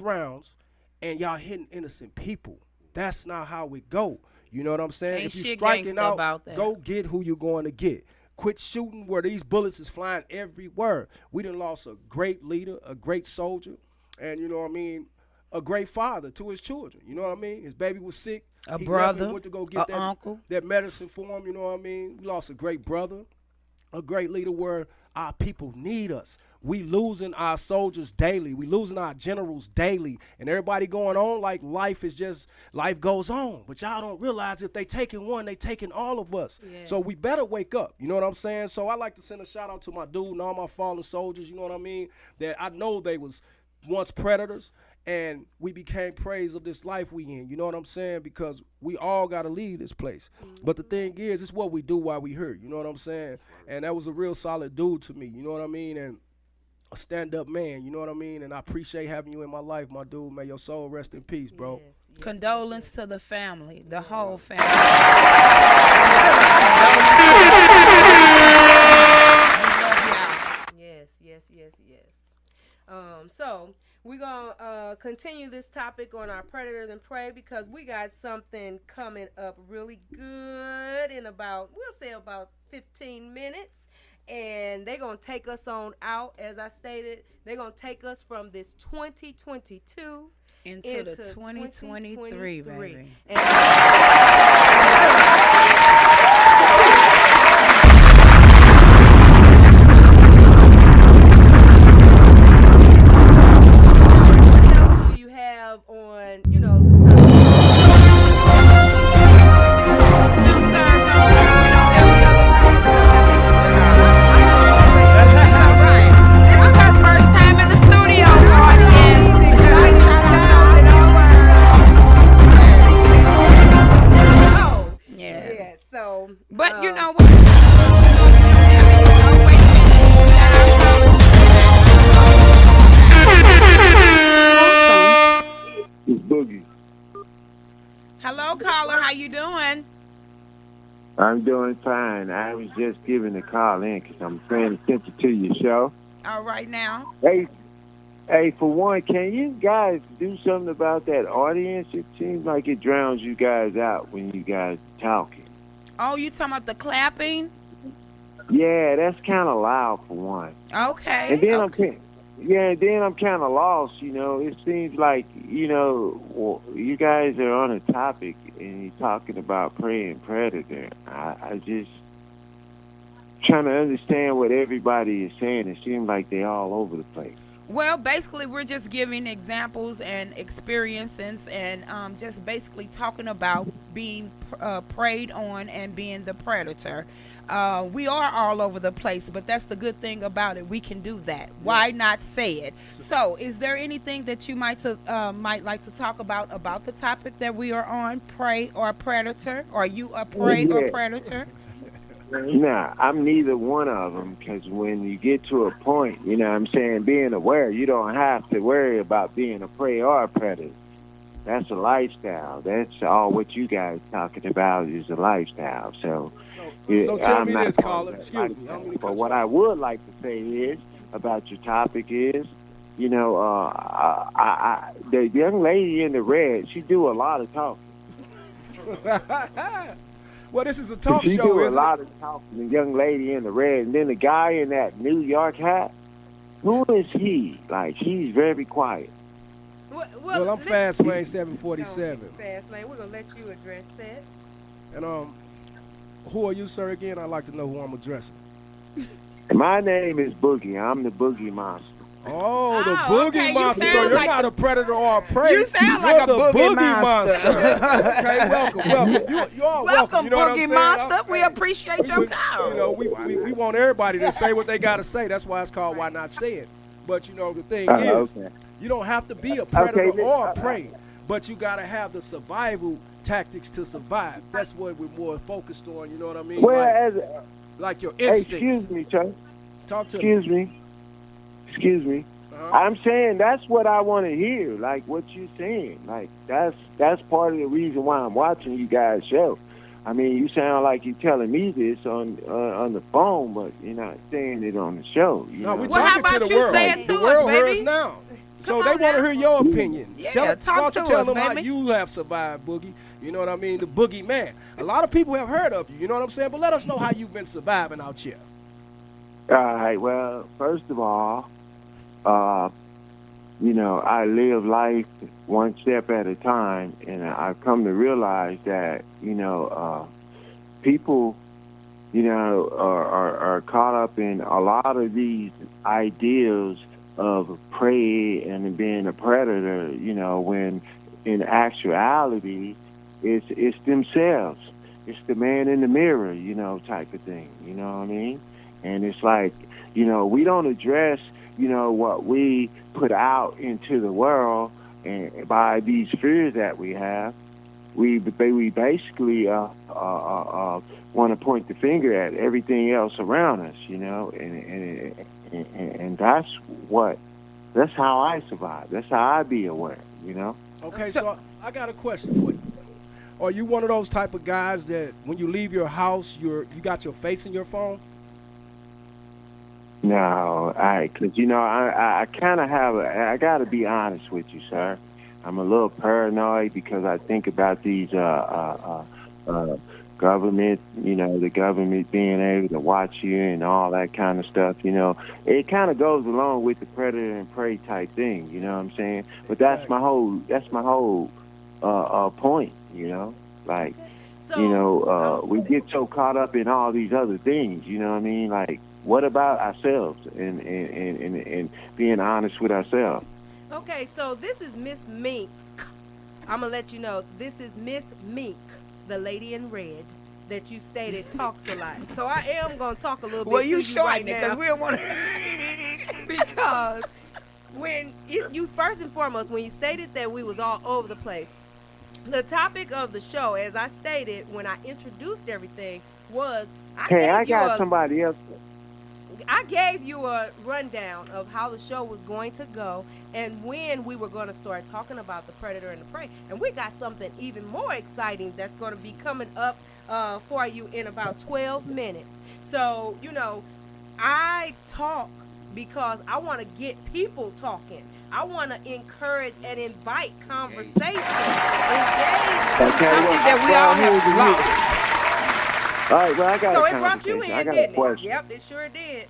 rounds, and y'all hitting innocent people. that's not how it go. You know what I'm saying? Ain't If you shit striking gangsta out, about that. go get who you're going to get. Quit shooting where these bullets is flying everywhere. We done lost a great leader, a great soldier, and you know what I mean, a great father to his children. You know what I mean? His baby was sick. A He brother, definitely went to go get a uncle. that medicine for him. You know what I mean? We lost a great brother, a great leader where our people need us. We losing our soldiers daily. We losing our generals daily. And everybody going on like life goes on. But y'all don't realize if they taking one, they taking all of us. Yes. So we better wake up. You know what I'm saying? So I like to send a shout out to my dude and all my fallen soldiers, you know what I mean? That I know they was once predators. And we became praise of this life we in. You know what I'm saying? Because we all got to leave this place. But the thing is, it's what we do while we here. You know what I'm saying? And that was a real solid dude to me. You know what I mean? And a stand-up man. You know what I mean? And I appreciate having you in my life, my dude. May your soul rest in peace, bro. Yes, Condolence to the family, the whole family. Yes. So we're gonna continue this topic on our predators and prey because we got something coming up really good in about 15 minutes. And they're going to take us on out, as I stated. They're going to take us from this 2022 into the 2023, baby. What else do you have on, the topic? No, sir. We don't have another But you know what? It's Boogie. Hello, caller. How you doing? I'm doing fine. I was just giving a call in because I'm paying attention to your show. All right now. Hey, for one, can you guys do something about that audience? It seems like it drowns you guys out when you guys are talking. Oh, you talking about the clapping? Yeah, that's kind of loud for one. Okay. And then I'm kind of lost. It seems like you guys are on a topic and you're talking about prey and predator. I just trying to understand what everybody is saying. It seems like they're all over the place. Well, basically, we're just giving examples and experiences and just basically talking about being preyed on and being the predator. We are all over the place, but that's the good thing about it. We can do that. Why not say it? So, is there anything that you might like to talk about the topic that we are on, prey or predator? Are you a prey or predator? Nah, I'm neither one of them because when you get to a point, what I'm saying, being aware, you don't have to worry about being a prey or a predator. That's a lifestyle. That's all what you guys talking about is a lifestyle. So tell me this, caller. Excuse me. But what I would like to say is about your topic is, the young lady in the red, she do a lot of talking. Well, this is a talk show, She do a isn't lot it? of talking, the young lady in the red. And then the guy in that New York hat, who is he? Like, he's very quiet. Well, I'm Fast Lane 747. Fast Lane, we're going to let you address that. And who are you, sir, again? I'd like to know who I'm addressing. My name is Boogie. I'm the Boogie Monster. Oh, the Boogie okay. Monster. You So sound you're like not a predator or a prey. You sound You're like a the Boogie Monster. Okay, welcome. You all welcome. You know what I'm Boogie saying? Monster. We appreciate your call. We want everybody to say what they got to say. That's why it's called Why Not Say It. But, the thing is, you don't have to be a predator or a prey, but you got to have the survival tactics to survive. That's what we're more focused on, you know what I mean? Well, like your hey, instincts. excuse me, Chuck. Talk to me. Excuse me. I'm saying that's what I want to hear, like what you're saying. Like that's part of the reason why I'm watching you guys' show. I mean, you sound like you're telling me this on the phone, but you're not saying it on the show. No, we're Well, how talking to about the you world. say it to the us, world baby? hears now. So they want to hear your opinion. Yeah, talk why don't to you tell us, them how baby. you have survived, Boogie. You know what I mean? The Boogie Man. A lot of people have heard of you. You know what I'm saying? But let us know how you've been surviving out here. All right. Well, first of all, you know, I live life one step at a time, and I've come to realize that, you know, people, you know, are caught up in a lot of these ideals of prey and being a predator, you know, when in actuality, it's themselves. It's the man in the mirror, you know, type of thing. You know what I mean? And it's like, you know, we don't address, you know, what we put out into the world, and by these fears that we have, we basically want to point the finger at everything else around us, you know, and that's how I survive. That's how I be aware, you know. Okay, so I got a question for you. Are you one of those type of guys that when you leave your house, you got your face in your phone? No, because you know, I kind of have I got to be honest with you, sir. I'm a little paranoid because I think about these government, you know, the government being able to watch you and all that kind of stuff. You know, it kind of goes along with the predator and prey type thing. You know what I'm saying? But that's my whole point. You know, like. So, you know, we get so caught up in all these other things. You know what I mean? Like, what about ourselves and being honest with ourselves? Okay, so this is Miss Mink. I'm going to let you know, this is Miss Mink, the lady in red that you stated talks a lot. So I am going to talk a little bit to you right now. Because we don't want to. Because when you first and foremost, when you stated that we was all over the place, the topic of the show, as I stated when I introduced everything, was I got somebody else. I gave you a rundown of how the show was going to go and when we were going to start talking about the predator and the prey. And we got something even more exciting that's going to be coming up for you in about 12 minutes. So, you know, I talk because I want to get people talking. I want to encourage and invite conversation. Engage. Something that we all have lost. All right, well, I got So a it brought you in, I got didn't a question. it? Yep, it sure did.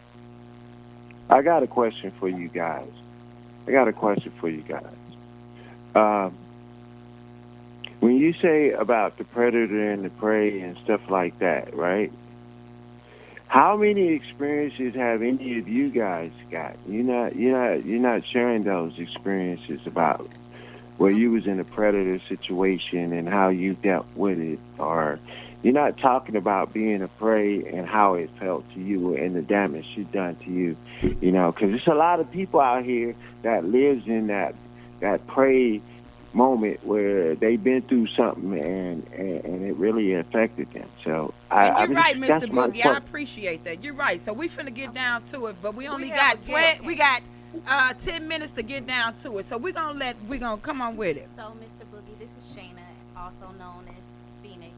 I got a question for you guys. When you say about the predator and the prey and stuff like that, right? How many experiences have any of you guys got? You're not sharing those experiences about where you was in a predator situation and how you dealt with it, or you're not talking about being a prey and how it felt to you and the damage you done to you, you know, because there's a lot of people out here that lives in that prey moment where they've been through something and it really affected them. So you're right, Mr. Boogie. I appreciate that. You're right. So we finna get down to it, but we only got 10 minutes to get down to it. So we're gonna come on with it. So, Mr. Boogie, this is Shayna, also known as Phoenix.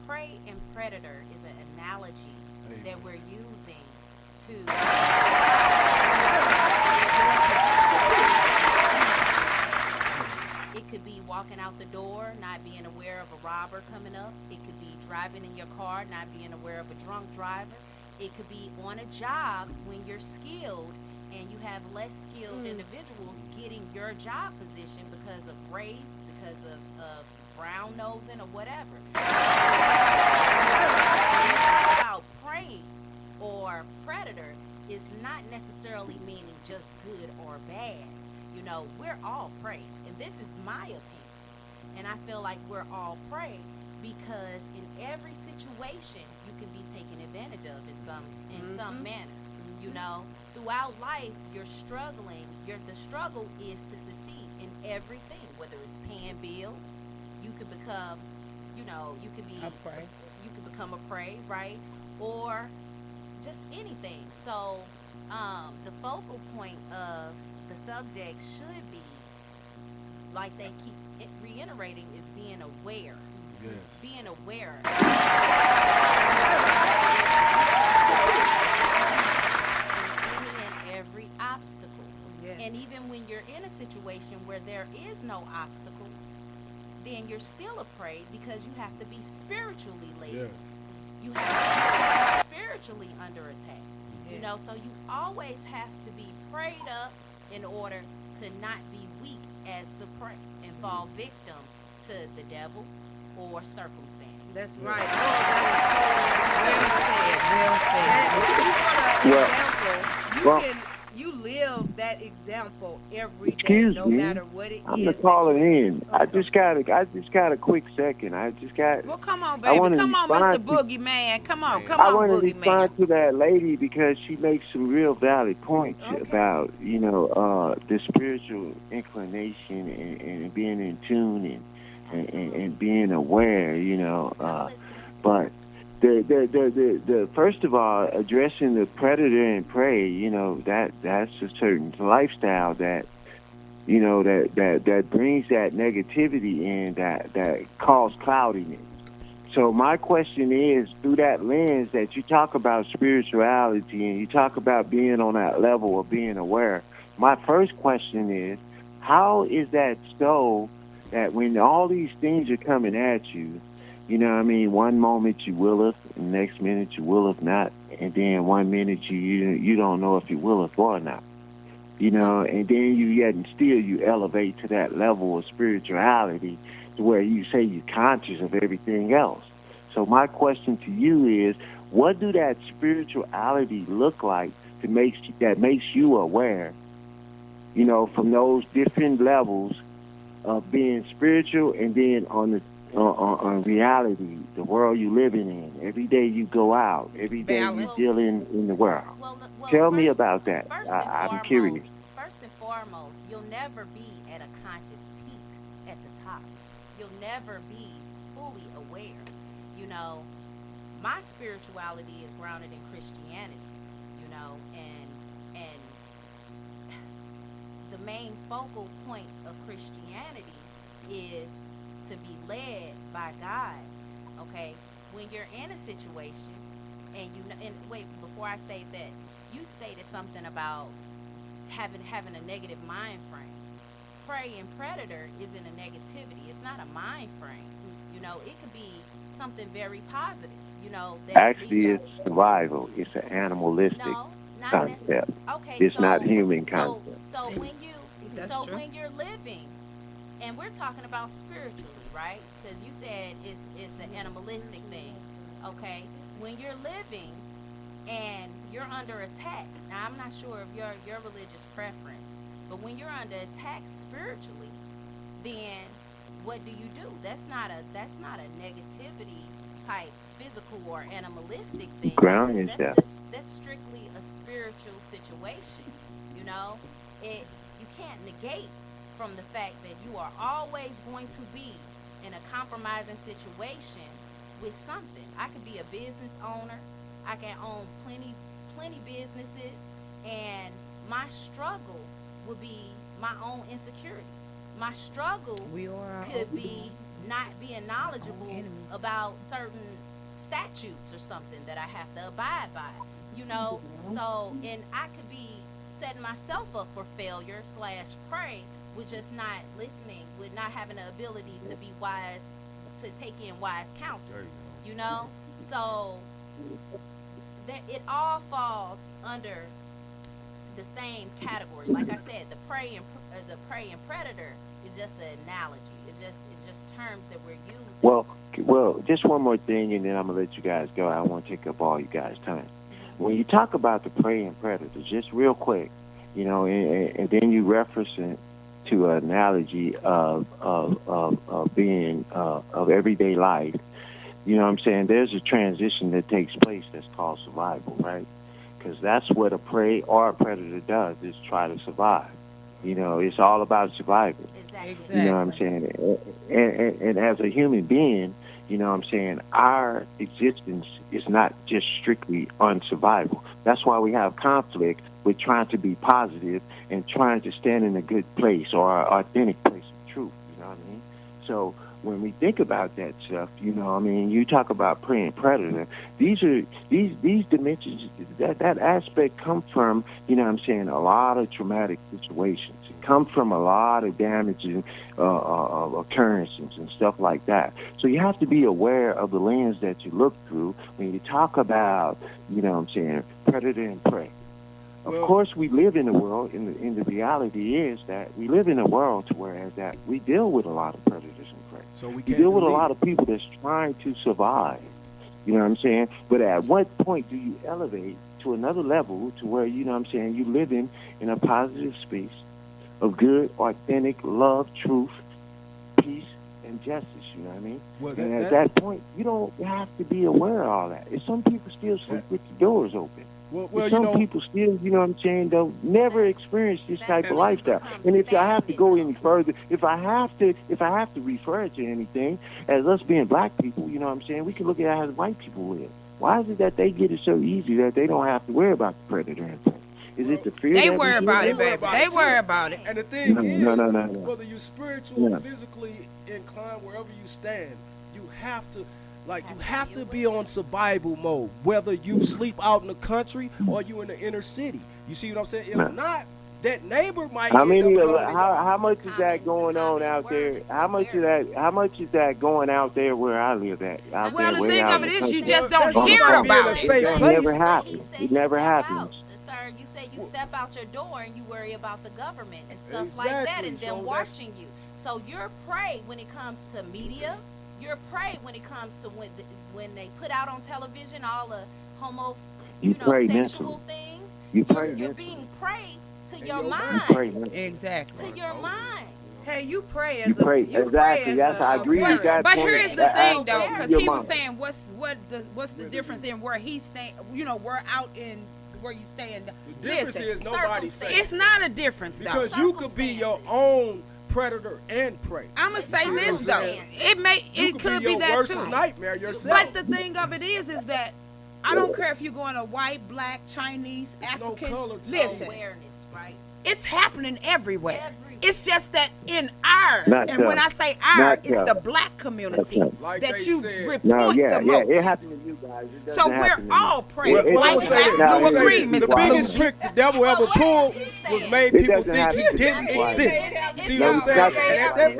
Prey and predator is an analogy that we're using to it could be walking out the door, not being aware of a robber coming up. It could be driving in your car, not being aware of a drunk driver. It could be on a job when you're skilled and you have less skilled individuals getting your job position because of race, because of brown nosing or whatever. About prey or predator is not necessarily meaning just good or bad. You know, we're all prey, and this is my opinion. And I feel like we're all prey because in every situation you can be taken advantage of in some manner. You know, throughout life you're struggling. The struggle is to succeed in everything, whether it's paying bills. You could become, you could become a prey, right? Or just anything. So the focal point of the subject should be, like they keep reiterating, is being aware. Yes. Being aware. In any and every obstacle. Yes. And even when you're you're still a prey because you have to be spiritually led. Yeah. You have to be spiritually under attack. You know, so you always have to be prayed up in order to not be weak as the prey and fall victim to the devil or circumstance. That's right. Oh, that is so well said. Well said. You live that example every day, Excuse no me. matter what it I'm is. gonna call it in. I just got a quick second. Well, come on, I baby. wanna Come on, respond Mr. to- Boogeyman. Come on, I want to Boogeyman. respond to that lady because she makes some real valid points about, the spiritual inclination and being in tune and being aware, but the first of all, addressing the predator and prey, that's a certain lifestyle that that brings that negativity in that cause cloudiness. So my question is, through that lens that you talk about spirituality and you talk about being on that level of being aware, my first question is, how is that so that when all these things are coming at you, one moment you willeth, the next minute you willeth not, and then one minute you don't know if you willeth or not. And then you elevate to that level of spirituality to where you say you're conscious of everything else. So my question to you is, what do that spirituality look like that makes you aware, from those different levels of being spiritual and then on reality, the world you living in. Every day you go out. Every day you deal in the world. Tell me about that. I'm curious. First and foremost, you'll never be at a conscious peak at the top. You'll never be fully aware. My spirituality is grounded in Christianity, and the main focal point of Christianity is to be led by God. Okay, when you're in a situation and wait, before I state that, you stated something about having a negative mind frame. Prey and predator isn't a negativity. It's not a mind frame. It could be something very positive. That actually, it's survival. It's an animalistic concept. Okay, it's not human concept. So when you're living, and we're talking about spiritually, right? Because you said it's an animalistic thing. Okay, when you're living and you're under attack. Now, I'm not sure of your religious preference, but when you're under attack spiritually, then what do? That's not a negativity type physical or animalistic thing. That's strictly a spiritual situation. You can't negate from the fact that you are always going to be in a compromising situation with something. I could be a business owner. I can own plenty businesses, and my struggle would be my own insecurity. My struggle could be not being knowledgeable about certain statutes or something that I have to abide by, so, and I could be setting myself up for failure / prey with just not listening, with not having the ability to be wise, to take in wise counsel, so that it all falls under the same category. Like I said, the prey and predator is just an analogy. It's just terms that we're using. Well, just one more thing, and then I'm gonna let you guys go. I don't want to take up all you guys' time. When you talk about the prey and predator, just real quick, and then you reference it to an analogy of being of everyday life. You know what I'm saying? There's a transition that takes place that's called survival, right? Because that's what a prey or a predator does, is try to survive. It's all about survival. Exactly. You know what I'm saying? And as a human being, our existence is not just strictly on survival. That's why we have conflict with trying to be positive and trying to stand in a good place or an authentic place of truth. You know what I mean? So when we think about that stuff, you talk about prey and predator. These dimensions, that aspect come from, a lot of traumatic situations. come from a lot of damaging occurrences and stuff like that. So you have to be aware of the lens that you look through when you talk about, you know what I'm saying, predator and prey. Of course, we live in a world, and the reality is that we live in a world to whereas that we deal with a lot of predators and prey. So we deal with a lot of people that's trying to survive. You know what I'm saying? But at what point do you elevate to another level to where, you know what I'm saying, you living in a positive space of good, authentic love, truth, peace, and justice, you know what I mean? Well, and at that point, you don't have to be aware of all that. And some people still sleep with the doors open. Well, some people still, you know what I'm saying, don't never experience this type of lifestyle. And if I have to go any further, if I have to refer to anything, as us being black people, you know what I'm saying, we can look at how white people live. Why is it that they get it so easy that they don't have to worry about the predator and prey? Is it the fear? They worry about it, baby. They worry about it. And the thing is, no. whether you're spiritual or physically inclined, wherever you stand, you have to. Like, you have to be on survival mode, whether you sleep out in the country or you in the inner city. You see what I'm saying? If not, that neighbor might. How much is that going on out there? How much is that going out there where I live at? Well, the thing of it is, you just don't hear about it. It never happens. It never happens. Sir, you say you step out your door and you worry about the government and stuff like that, and them watching you. So you're prey when it comes to media. You're prey when it comes to when they put out on television all the sexual things. You're being prey to your mind. Exactly. To your mind. Hey, you pray as you pray. Exactly. Yes, I agree with that. But here's the thing, though, because he was saying, what's the difference in where he's staying? You know, we're out in where you stay in. The difference is nobody's safe. It's not a difference, though. Because you could be your own predator and prey. I'm gonna say this though, it could be that worst too. Nightmare yourself. But the thing of it is that I don't care if you're going to white, black, Chinese, African. Listen, awareness, right? It's happening everywhere. It's just that in our, when I say our, it's the black community that you report the most. It happens to you guys. So we're all prey. White, black, you agree, Mr. The biggest trick the devil ever pulled was made people think he didn't exist. See what I'm saying?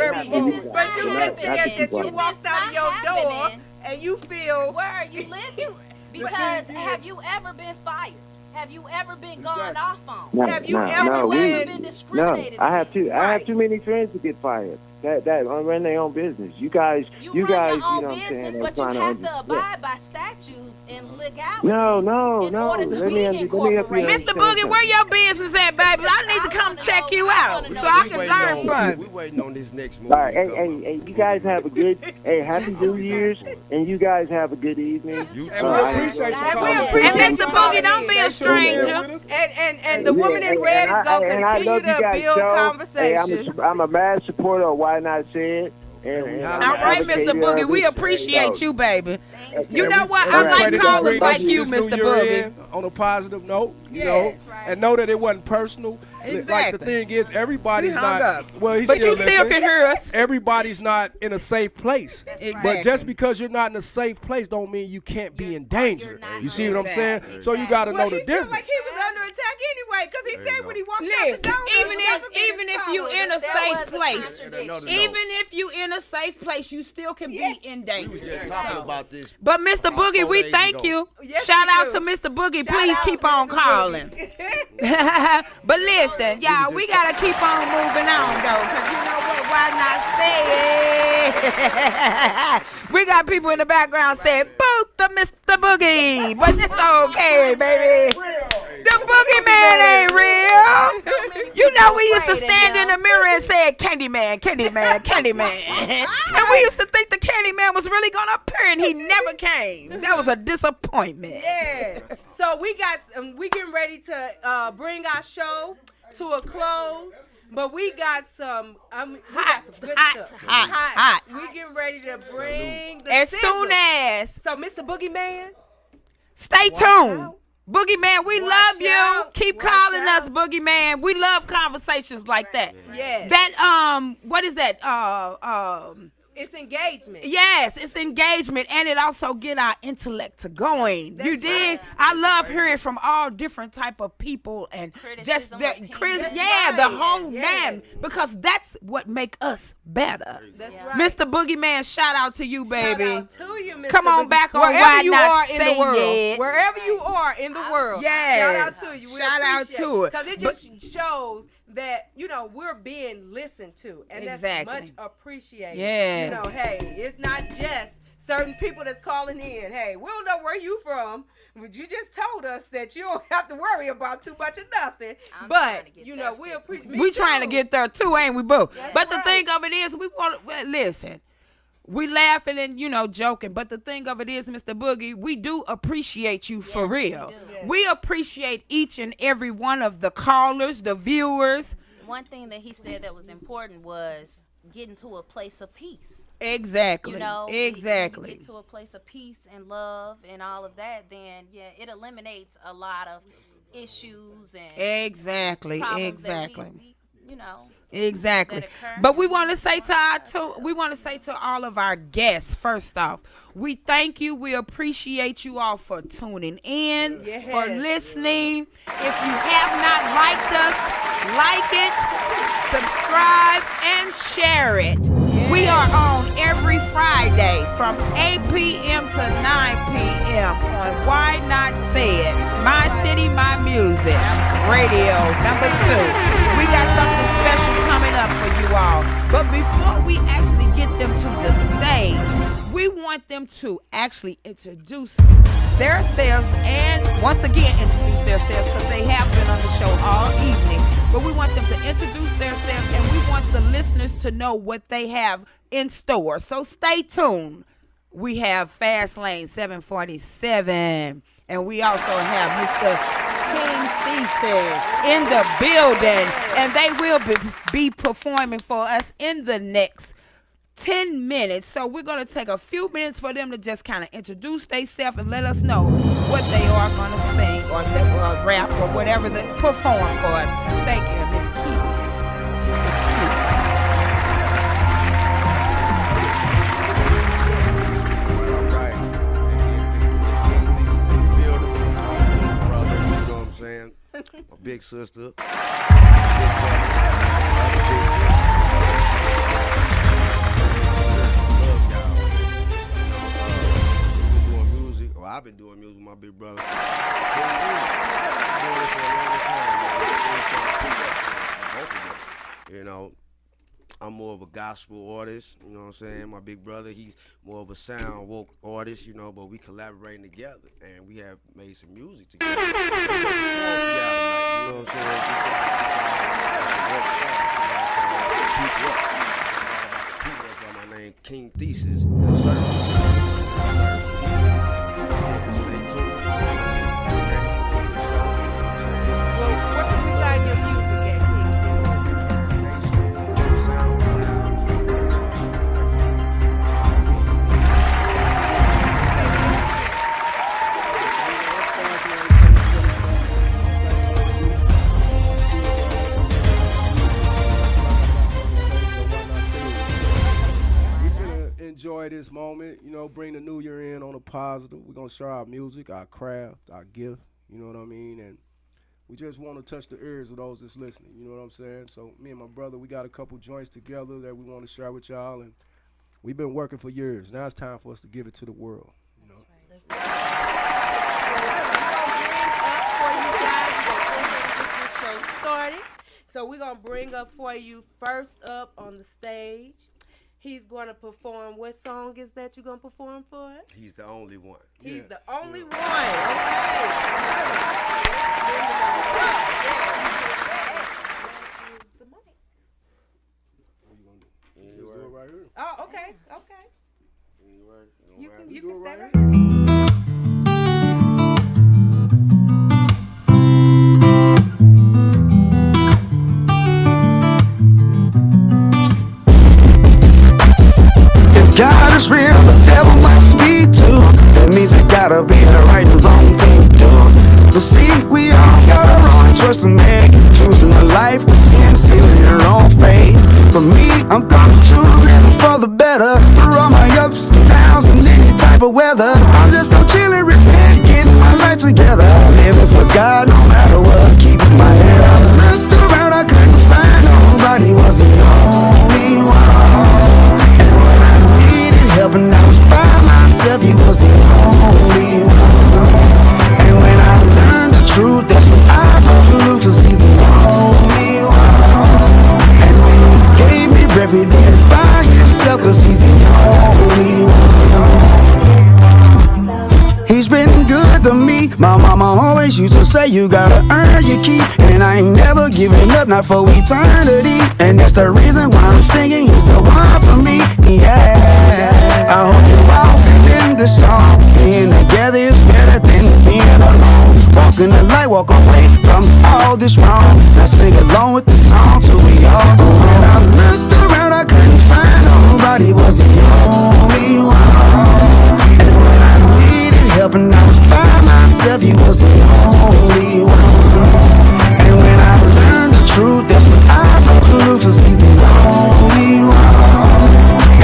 But you just said that you walked out of your door and you feel. Where are you living? Because have you ever been fired? Have you ever been gone off on? Have you ever been discriminated? No, I have too many friends to get fired. That run their own business. You guys, you know your what own I'm business, saying? but you have to abide by statutes and legalities. No. Let me Mr. Boogie, where your business at, baby? I need to come check you out so I can learn from you. We waiting on this next movie. All right, hey, you guys have a good, happy New Year's, and you guys have a good evening. We appreciate you. And Mr. Boogie, don't be a stranger. And the woman in red is going to continue to build conversations. I'm a mad supporter of Why Not Say It. All right, Mr. Boogie, we appreciate you, baby. You know what? I like callers like you, Mr. Boogie. On a positive note, you know, and know that it wasn't personal. Exactly. Like the thing is, everybody's not. Up. Well, but you still can hear us. Everybody's not in a safe place. Exactly. But just because you're not in a safe place, don't mean you can't be in danger. You see what I'm saying? So you got to know the difference. Like he was under attack anyway, because he said when he walked out the door, even if you in a safe place, even if you in a safe place, you still can be in danger. We was just talking about this. But Mr. Boogie, we thank you. Shout out to Mr. Boogie. Please keep on calling. But listen, y'all, we gotta keep on moving on though, because you know what? Why not say it? We got people in the background saying, "Boot the Mr. Boogie," but it's okay, baby. The boogeyman ain't real. You know, we used to stand in the mirror and say, "Candyman, Candyman, Candyman," and we used to think the Candyman was really gonna appear, and he never came. That was a disappointment. Yes. So we getting ready to bring our show to a close. But we got some, hot. We getting ready to bring the as sizzle. soon as. So, Mr. Boogeyman, stay tuned. Boogeyman, we love you. Keep calling us, Boogeyman. We love conversations like that. Yes. That what is that? It's engagement. Yes, it's engagement, and it also get our intellect to going. You dig? I love hearing from all different type of people and just the the whole name, because that's what make us better. That's right. Mr. Boogeyman, shout out to you, baby. Shout out to you, Mr. Come on Boogie. back on Wherever Why you Not are Say in the world. It. Wherever you are in the world. Yes. Shout out to you. Shout out to it. Because it just shows that, you know, we're being listened to. And Exactly. that's much appreciated. Yeah. You know, hey, it's not just certain people that's calling in. Hey, we don't know where you from, but you just told us that you don't have to worry about too much of nothing. But, you know, we appreciate. We trying to get there too, ain't we, boo? That's But the right. thing of it is, we want to listen. We laughing and, you know, joking, but the thing of it is, Mr. Boogie, we do appreciate you for real. We appreciate each and every one of the callers, the viewers. One thing that he said that was important was getting to a place of peace. Exactly. You know, exactly. When you get to a place of peace and love and all of that, then it eliminates a lot of issues and Exactly. problems that Exactly. we, you know. Exactly. that occur. But we want to say to all of our guests, first off, we thank you. We appreciate you all for tuning in, for listening. If you have not liked us, like it, subscribe, and share it. We are on every Friday from 8 p.m. to 9 p.m. on Why Not Say It, My City, My Music, Radio number 2. We got something special coming up for you all. But before we actually get them to the stage, we want them to actually introduce themselves and once again introduce themselves, because they have been on the show all evening. But we want them to introduce themselves, and we want the listeners to know what they have in store. So stay tuned. We have Fast Lane 747, and we also have Mr. King Thesis in the building, and they will be performing for us in the next 10 minutes. So we're going to take a few minutes for them to just kind of introduce themselves and let us know what they are going to sing or rap or whatever they perform for us. Thank you, Miss Kiwi. Excuse me. All right. King Thesis in the building. I'm a little brother, you know what I'm saying? My big sister. Big brother. That's big sister. Love y'all, man. We've been doing music, or I've been doing music with my big brother. You know, I'm more of a gospel artist, you know what I'm saying? My big brother, he's more of a sound woke artist, you know, but we collaborating together and we have made some music together. You know what I'm saying? That's why my name King Thesis. The servant. Stay tuned. Well, where can we find your music at, King? Enjoy this moment, you know, bring the new year in on a positive. We're going to share our music, our craft, our gift, you know what I mean? And we just want to touch the ears of those that's listening, you know what I'm saying? So me and my brother, we got a couple joints together that we want to share with y'all, and we've been working for years. Now it's time for us to give it to the world, you know? So we're going to bring up for you first up on the stage. He's going to perform. What song is that you're going to perform for us? He's the only one. He's the only one. Okay. Oh, okay. Okay. You can stay right here. God is real, the devil must be too. That means it gotta be the right and wrong thing to do. But see, we all got our own choice to make. Choosing a life of sin, sealing your own fate. For me, I'm gonna choose living for the better. Through all my ups and downs and any type of weather, I'm just gonna chill and repent, getting my life together. Living for God no matter what, keeping my head up. Looked around, I couldn't find nobody, was the only one. And when I needed help and I was by myself, he was the only one. And when I learned the truth, that's when I broke loose, 'cause he's the only one. And when he gave me breath, he did it by himself, 'cause he's the only one. He's been good to me. My mama always used to say you gotta earn your keep, and I ain't never giving up, not for eternity. And that's the reason why I'm singing, he's the one for me, yeah. I hope you all feeling this song. Being together is better than being alone. Walk in the light, walk away from all this wrong. Now sing along with the song till we all go. When I looked around, I couldn't find nobody, was the only one. And when I needed help and I was by myself, he was the only one. And when I learned the truth, that's when I broke loose, 'cause he's the only one.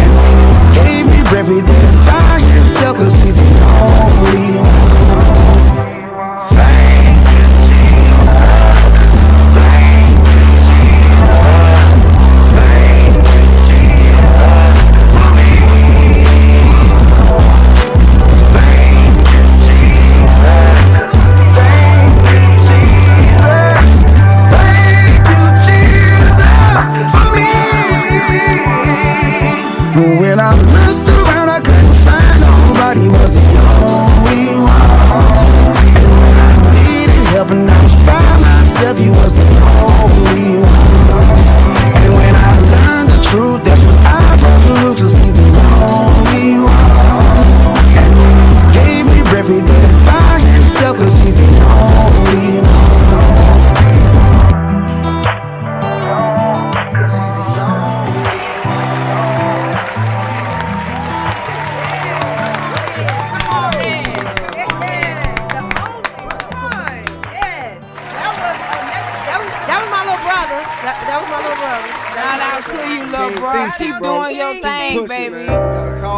And when he gave me breath, he did it by himself, 'cause he's the only one. Thank you, Jesus. Thank you, Jesus. Thank you, Jesus, for me. Thank you, Jesus. Thank you, Jesus. Thank you, Jesus, for me. When I looked around, I couldn't find nobody, was the only one. And when I needed help and I was by myself, he was the only one. And when I learned the truth, that's when I broke loose, 'cause he's the only one. And when he gave me breath, he did it by himself, 'cause he's the only one. 'Cause he's the That was my little brother. That was my little brother. Shout out to you, little bro. Keep doing your thing, baby.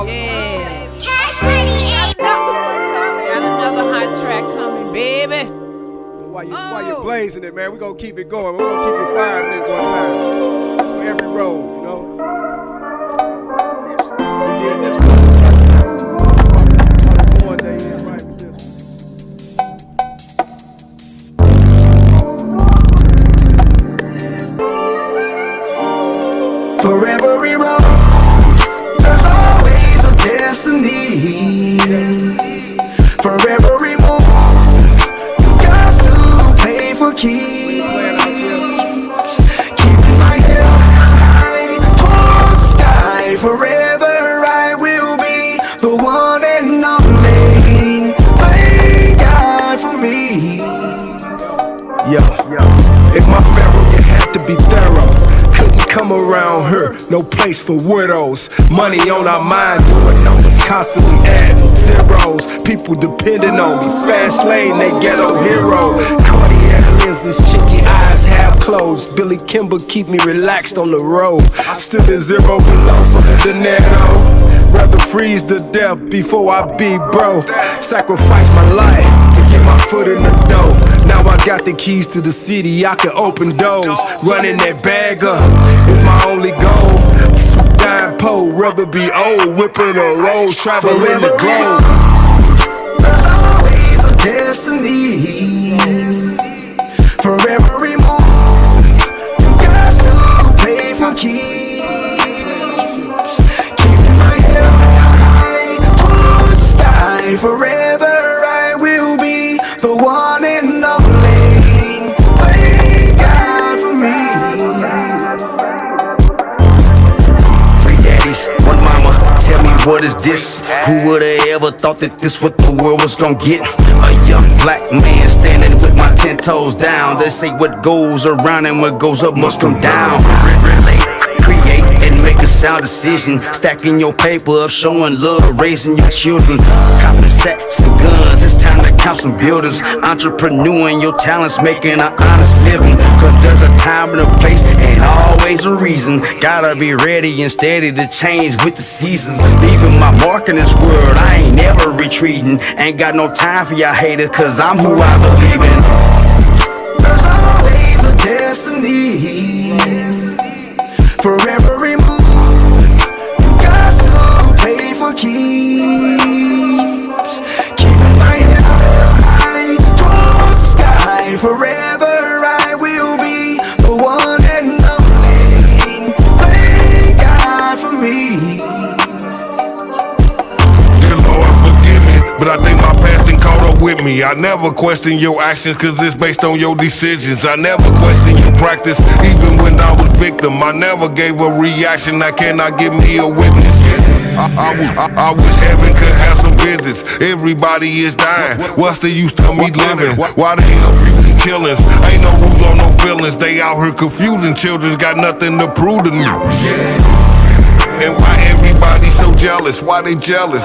Yeah. Cash Money Got another hot track coming, baby. While you're blazing it, man, we're gonna keep it going. We're gonna keep it firing this one time. Just for every road, you know. We did this one day, yeah, right with this one. For every road, there's always a destiny. For every move, you got to pay for keys. Keeping my head high towards the sky. Forever I will be the one and only. Thank God for me. Yo, if my barrel, you had to be thorough. Couldn't come around her, no place for widows. Money on our mind, doing numbers, constantly adding zeros. People depending on me, fast lane, they ghetto hero. Cardiac lenses, cheeky eyes half closed. Billy Kimber keep me relaxed on the road. Still in zero below for the dinero. Rather freeze to death before I be bro. Sacrifice my life to get my foot in the door. Now I got the keys to the city, I can open doors. Running that bag up is my only goal. Dying poor, rather be old, whipping a rose, traveling the globe. There's always a destiny. For every move, you got to pay for keys. Keeping my head high towards the sky. Forever I will be the one and only. Thank God for me. Three daddies, one mama, tell me what is this? Who would've ever thought that this what the world was gonna get? A young black man standing with my 10 toes down. They say what goes around and what goes up must come down. Relate, create, and make a sound decision. Stacking your paper up, showing love, raising your children. Copping sacks and guns, it's time to count some buildings. Entrepreneuring your talents, making an honest living. Cause there's a time and a place, ain't always a reason. Gotta be ready and steady to change with the seasons. Leaving my mark in this world, I ain't never retreating. Ain't got no time for y'all haters, cause I'm who I believe in. There's always a destiny. For every move, you got to pay for keeps. Keeping my head high towards the sky. Forever I will be the one and only. Thank God for me. Dear Lord, forgive me, but I think my past done caught up with me. I never question your actions, cause it's based on your decisions. I never question your practice, even when I was victim. I never gave a reaction that cannot give me a witness. I wish heaven could have some visits. Everybody is dying, what's the use of me living? Why the hell people killings? Ain't no rules or no feelings. They out here confusing children's got nothing to prove to me. And why everybody so jealous? Why they jealous?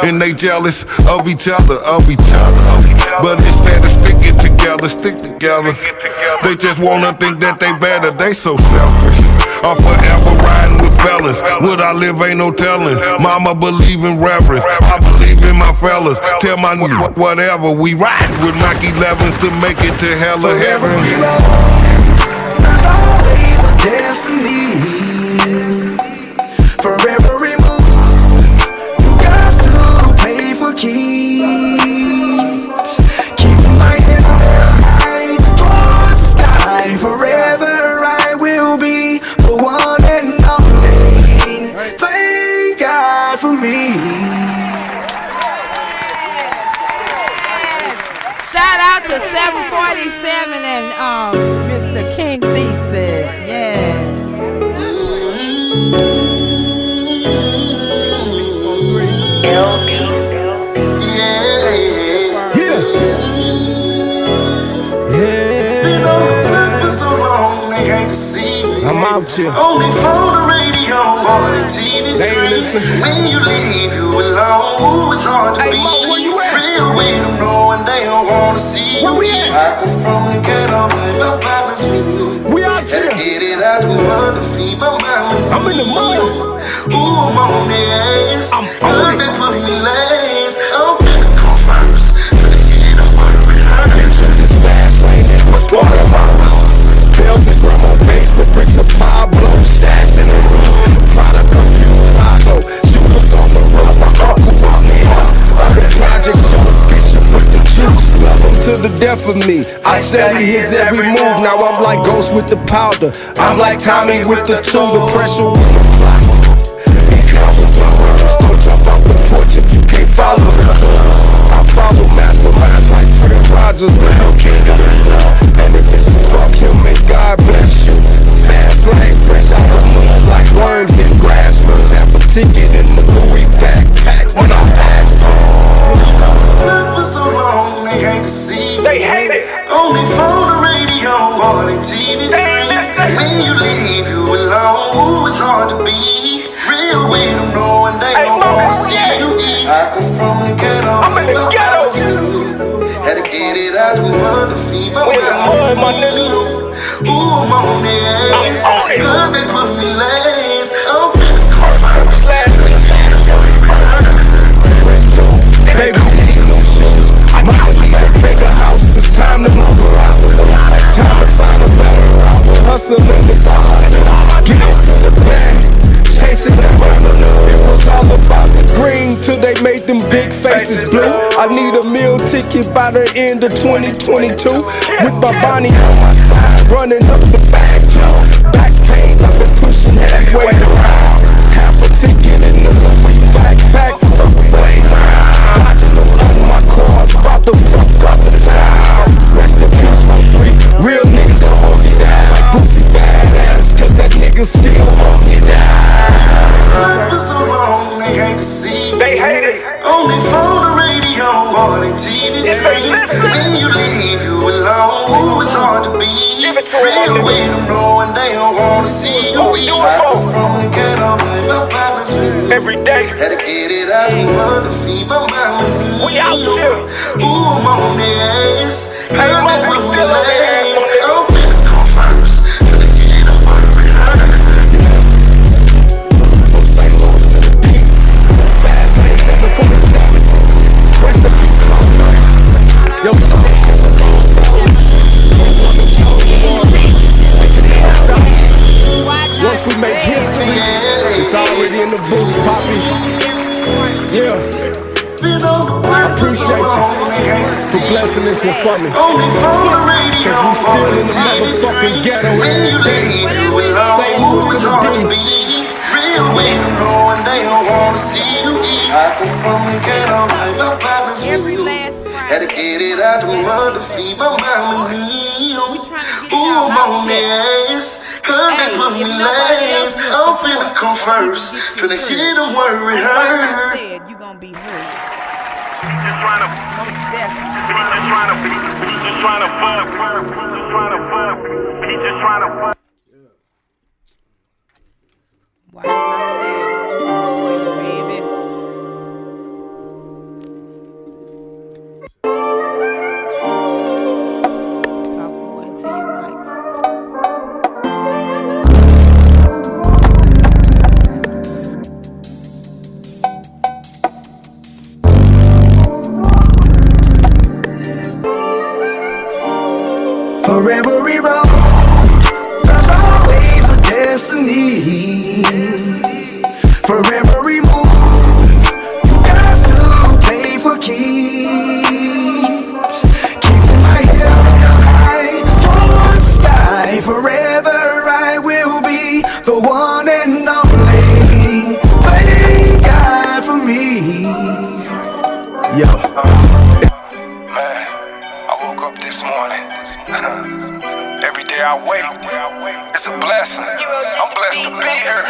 And they jealous of each other, But instead of sticking together, stick together. They just wanna think that they better, they so selfish. I'm forever riding with fellas. Would I live, ain't no telling. Mama believe in reverence, I believe in my fellas. Tell my whatever, we ride with Mach 11s to make it to hell or heaven. There's always a destiny. For every move, you got to pay for keeps. Keeping my head high towards the sky. Forever I will be the one and only. Thank God for me. Shout out to 747 and Mr. King Thesis. Yeah. I'm out here. Only phone, the radio, or the TV screen. When you leave, you alone. It's hard to be real with them, knowing they don't wanna see you. I come from the ghetto with my partners me. We out here. Gotta get it out the mud to feed my mama. I'm in the mud. Ooh, I'm on the ass. Cause they put me last. I'm finna come first. Finna get up on the Pictures this fast lane in the sport of my house. Bills and grandma basement, bricks of Pablo stashed in the room. Product of you and I go. Shooters on the road, my uncle was me up. Urban projects, show the bishop with the juice. Love him to the death of me. I study his every move. Now I'm like Ghost with the powder. I'm like Tommy with the tool. The pressure will apply. He comes with the words. Don't jump off the porch if you can't follow the I follow masterminds like Fred Rogers, the hell king of the law. And if it's fuck him, may God bless you. Fast lane, fresh out the mud like worms in grass. Birds have a ticket in the Louis backpack when I pass Look for so long, they hate to see me. They hate it. Only phone, the radio, or the TV screen. When you leave, you alone. It's hard to be real with them, knowing they don't wanna see you eat. I come from the ghetto, I'm in the ghetto. Had to get it out the mud to feed my mama. Ooh, I'm on the ass. Cause they put me last. I'm finna come first. Baby, I need to leave a bigger house. It's time to move around. Time to find a better route. Hustling is hard. Get into the bag. Chasing the money. It was all about the green till they made them big faces blue. I need a meal ticket by the end of 2022. With my Bonnie on my side, running up the back, Joe. Back pains, I've been pushing heavy weight around. Half a ticket in the Louis backpack. Fuck way round. Dodging all on my cars, about to fuck up the town. Rest in peace, my three. Real niggas gon' hold me down like Bootsy Badass. Cause that nigga still hold me down. For so long, they hate to see me. They hate it. Only phone, the radio, or the TV screen. When you leave, you alone. It's hard to be real with them, knowing they don't wanna see you eat. I come from the ghetto, like my partner's living. Every day. Had to get it out the mud to feed my mama. We out here. Ooh, I'm on the ass. Hey, I'm put me last. I'm finna come first. Finna get up on the From St. Louis to the D. Fast lane, 747. Rest in peace, my man. Yo, once we make history, it's already in the books, Poppy. Yeah. I appreciate you for blessing this one for me. Cause we still in the motherfucking ghetto every day. St. Louis to the D. Every last Friday. Had to get it out the mud to feed my mama. Ooh, I'm on the ass. Cause they put me last. I'm finna come first. Finna hear them worry her. Said you gonna be heard. Just trying to fuck. Why did I say it for you, baby? Talk more into your mics. For every road, there's always a destiny. For every move, you got to play for keeps. Keeping my head high towards the sky. Forever I will be the one and only. Thank God for me. Yo. This morning. Every day I wake, it's a blessing. I'm blessed to be here.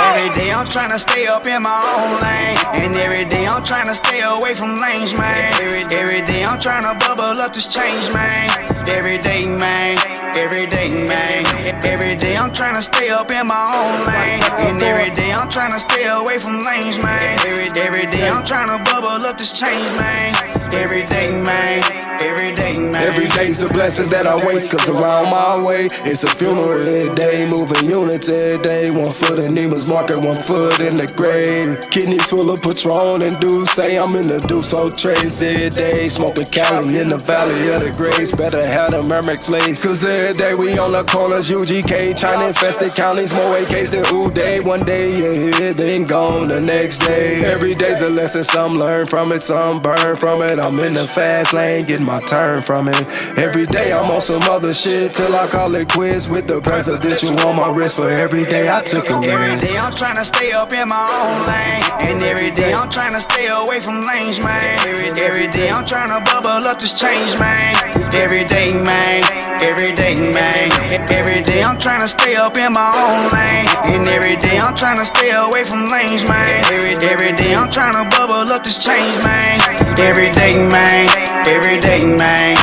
Every day I'm trying to stay up in my own lane. And every day I'm trying to stay away from lanes, man. Every day I'm trying to bubble up this change, man. Every day, man. Every day, man. Every day I'm trying to stay up in my own lane. And every day I'm trying to stay away from lanes, man. Every day I'm trying to bubble up this change, man. Every day, man. Every day, man. Every day's a blessing that I wake, cause around my way it's a funeral every day. Moving units every day. 1 foot in Neiman's Market, 1 foot in the grave. Kidneys full of Patron and Deuce. Say I'm in the Deuce Old Trace every day. Smoking Cali in the valley of the grace. Better have the Merrick Place, cause every day we on the corners. UGK, China infested counties. More AKs than Uday. One day you're here, then gone the next day. Every day's a lesson, some learn from it, some burn from it. I'm in the fast lane, getting my turn from it. Every day I'm on some other shit till I call it quits with the presidential on my wrist. For every day I took a risk. Every day I'm trying to stay up in my own lane. And every day I'm trying to stay away from lanes, man. Every day I'm trying to bubble up this change, man. Every day, man. Every day, man. Every day I'm trying to stay up in my own lane. And every day I'm trying to stay away from lanes, man. Every day I'm trying to bubble up this change, man. Every day, man. Every day, man.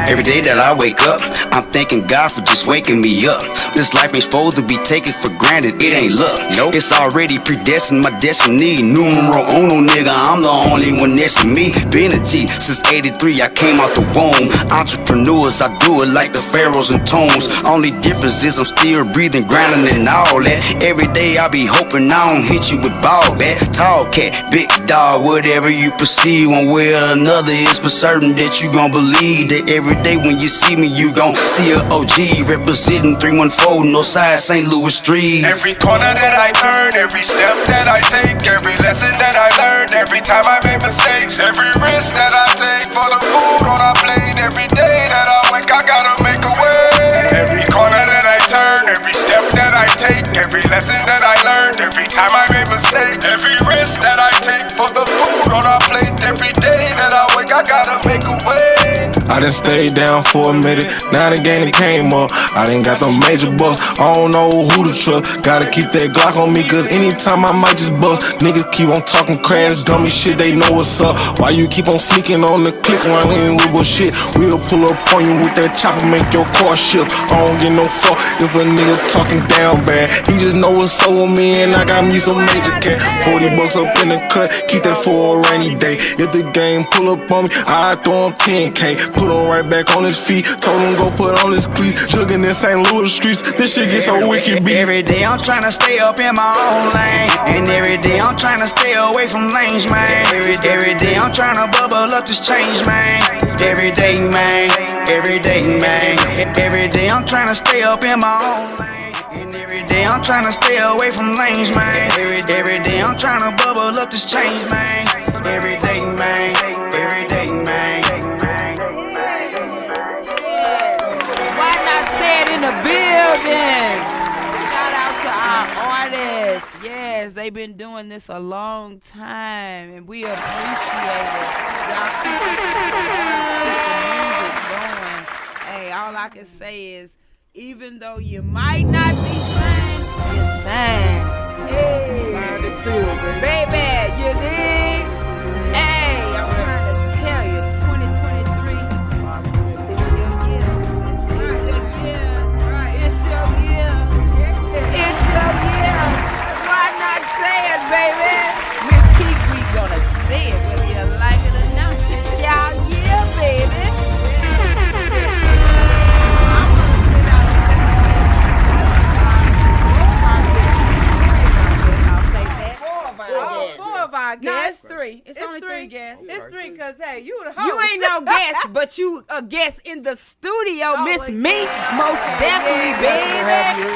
Every day that I wake up, I'm thanking God for just waking me up. This life ain't supposed to be taken for granted, it ain't luck. Nope. It's already predestined, my destiny. Numero uno, nigga, I'm the only one next to me. Being a G since 83, I came out the womb. Entrepreneurs, I do it like the pharaohs and tombs. Only difference is I'm still breathing, grinding and all that. Every day I be hoping I don't hit you with ball bat. Tall cat, big dog, whatever you perceive one way or another, it's for certain that you gon' believe that every day when you see me, you gon' see a OG representing 314 Northside St. Louis Street. Every corner that I turn, every step that I take, every lesson that I learned, every time I make mistakes, every risk that I take for the food on our plate, every day that I wake, I gotta make a way. Every corner that I turn, every step that I take, every lesson that I learned, every time I make mistakes, every risk that I take for the food on our plate, every day that I wake, I gotta make a way. I done stayed down for a minute. Now the game came up. I done got some major bucks. I don't know who to trust. Gotta keep that Glock on me, cause anytime I might just bust. Niggas keep on talking crash, dummy shit, they know what's up. Why you keep on sneaking on the click when I ain't with bullshit? We'll pull up on you with that chopper, make your car shift. I don't get no fuck if a nigga talking down bad. He just know what's up with me and I got me some major cat. 40 bucks up in the cut, keep that for a rainy day. If the game pull up on me, I throw him 10K. Put him right back on his feet, told him go put on his cleats. Jugging in St. Louis streets, this shit get so wicked. Every day I'm tryna stay up in my own lane, and every day I'm tryna stay away from lanes, man. Every day I'm tryna bubble up this change, man. Every day, man. Every day, man. Every day I'm tryna stay up in my own lane, and every day I'm tryna stay away from lanes, man. Every day I'm tryna bubble up this change, man. Every day, man. Every day, man. Why not say it in the building? Shout out to our artists. Yes, they've been doing this a long time, and we appreciate it. Y'all keep the music going. Hey, all I can say is, even though you might not be signed, you're signed. Hey, Signed and sealed, baby, you dig? Hey, I'm trying to tell you, 2023, it's your year. It's your year. It's your year. It's your year. Why not say it, baby? Miss Keith, we gonna say it whether you like it or not. It's your year, baby. Four of our guests. No, it's three. It's only three guests. It's three because, hey, you the host. You ain't no guest, but you a guest in the studio, Oh, Miss well, Meek. Most definitely, baby.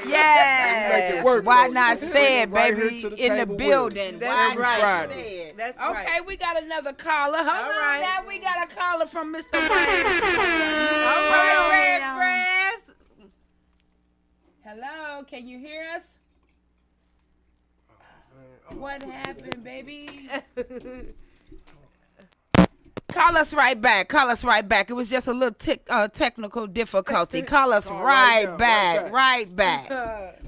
Yes. Why not say it, Right here baby? to the In the table with building. us. Why Every not Friday. say it? That's Okay, right. we got another caller. Hold on, right. now we got a caller from Mr. Wayne. All right, Raz. Hello, can you hear us? What happened, baby? Call us right back. Call us right back. It was just a little technical difficulty. Call us right back.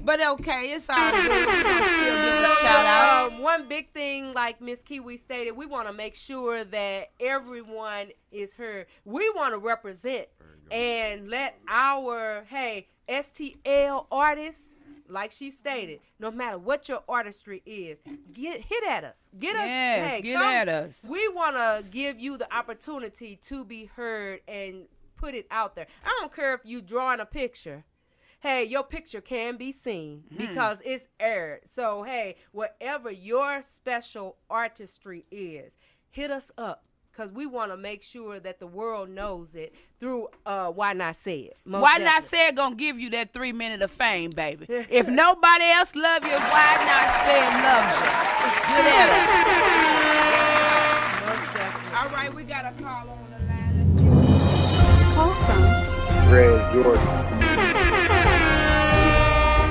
But okay, it's all good. We gonna still give a shout out. One big thing, like Miss Kiwi stated, we want to make sure that everyone is heard. We want to represent and let our, STL artists, like she stated, no matter what your artistry is, hit at us. Get us. Yes, get at us. We want to give you the opportunity to be heard and put it out there. I don't care if you drawing a picture. Hey, your picture can be seen because it's aired. So, hey, whatever your special artistry is, hit us up. Because we want to make sure that the world knows it through Why Not Say It. Why Not Say It gonna give you that 3 minutes of fame, baby. If nobody else love you, Why Not Say It loves you. Get at us. All right, we got a call on the line. Call from Red Jordan.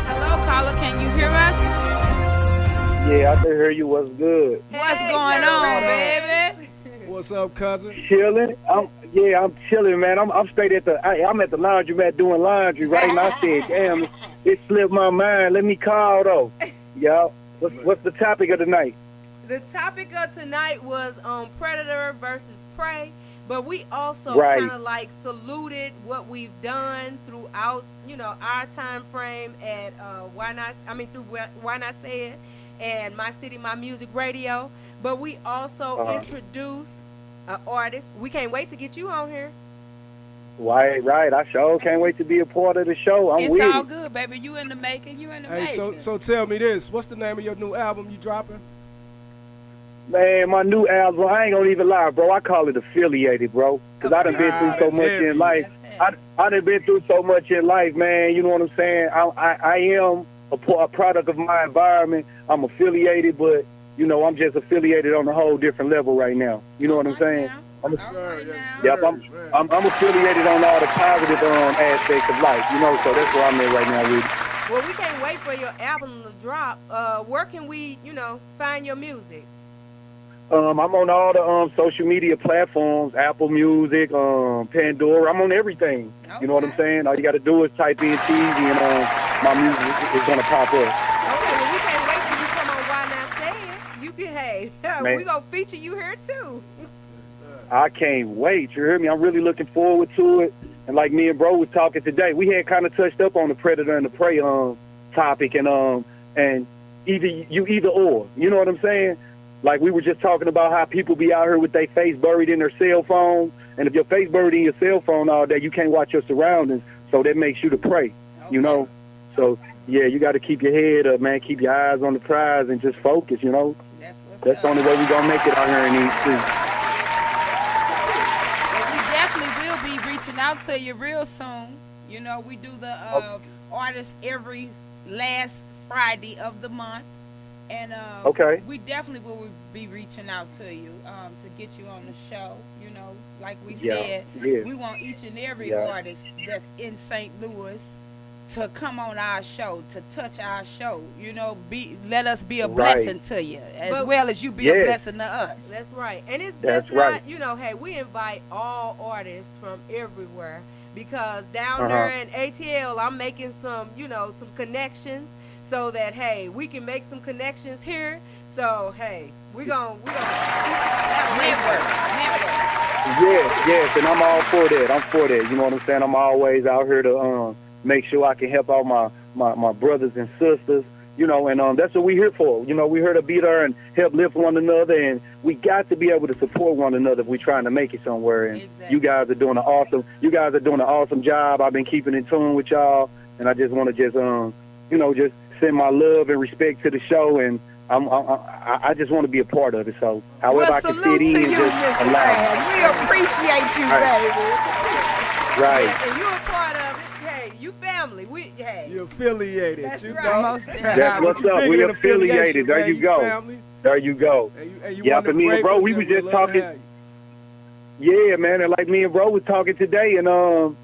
Hello, caller. Can you hear us? Yeah, I can hear you. What's good? What's going on, baby? What's up, cousin? Chilling. I'm chilling, man. I'm straight at I'm at the laundromat doing laundry right now. I said, damn, it slipped my mind. Let me call though. Y'all, what's the topic of the night? The topic of tonight was Predator versus Prey, but we also Right. kind of like saluted what we've done throughout, our time frame at Why Not Say It and My City, My Music Radio. But we also introduced an artist. We can't wait to get you on here. Right. I sure can't wait to be a part of the show. I'm It's with all it. good, baby. You in the making. You in the Hey, making. so tell me this. What's the name of your new album you dropping? Man, my new album, I ain't gonna even lie, bro. I call it Affiliated, bro. Because I done been through so much in life. I done been through so much in life, man. You know what I'm saying? I am a product of my environment. I'm affiliated, but, I'm just affiliated on a whole different level right now. You know what I'm saying? I'm affiliated on all the positive aspects of life, so that's where I'm at right now, really. Well, we can't wait for your album to drop. Where can we, find your music? I'm on all the social media platforms, Apple Music, Pandora. I'm on everything. You know what I'm saying? All you got to do is type in Teasy and my music is going to pop up. Okay, well, we can't wait till you come on Why Not Say It. You can, hey, we going to feature you here, too. I can't wait. You hear me? I'm really looking forward to it. And like me and bro was talking today, we had kind of touched up on the Predator and the Prey topic, and either or. You know what I'm saying? Like we were just talking about how people be out here with their face buried in their cell phone, and if your face buried in your cell phone all day, you can't watch your surroundings, so that makes you the prey, you know? So, yeah, you got to keep your head up, man, keep your eyes on the prize and just focus, you know? That's the only way we're going to make it out here in these streets. Well, we definitely will be reaching out to you real soon. You know, we do the artists every last Friday of the month. And we definitely will be reaching out to you to get you on the show. You know, like we said, we want each and every artist that's in St. Louis to come on our show, to touch our show. You know, let us be a blessing to you, as well as you be a blessing to us. That's right. And it's just not, you know, hey, we invite all artists from everywhere because down there in ATL, I'm making some, you know, some connections. So that, hey, we can make some connections here. So, hey, we gonna network. Yes, and I'm all for that. I'm for that. You know what I'm saying? I'm always out here to make sure I can help out my brothers and sisters. You know, and that's what we're here for. You know, we're here to be there and help lift one another, and we got to be able to support one another if we're trying to make it somewhere. And you guys are doing an awesome job. I've been keeping in tune with y'all, and I just want to just send my love and respect to the show, and I just want to be a part of it. So however I can fit in, you, just Mr. Raz. We appreciate you, baby. Right. Yeah, and you're a part of it. Hey, you family. You're affiliated. That's you right. know? That's what's up. We're affiliated. There you go. Family. There you go. And you yeah, for me and bro, we was just talking. Yeah, man, and like me and bro was talking today, and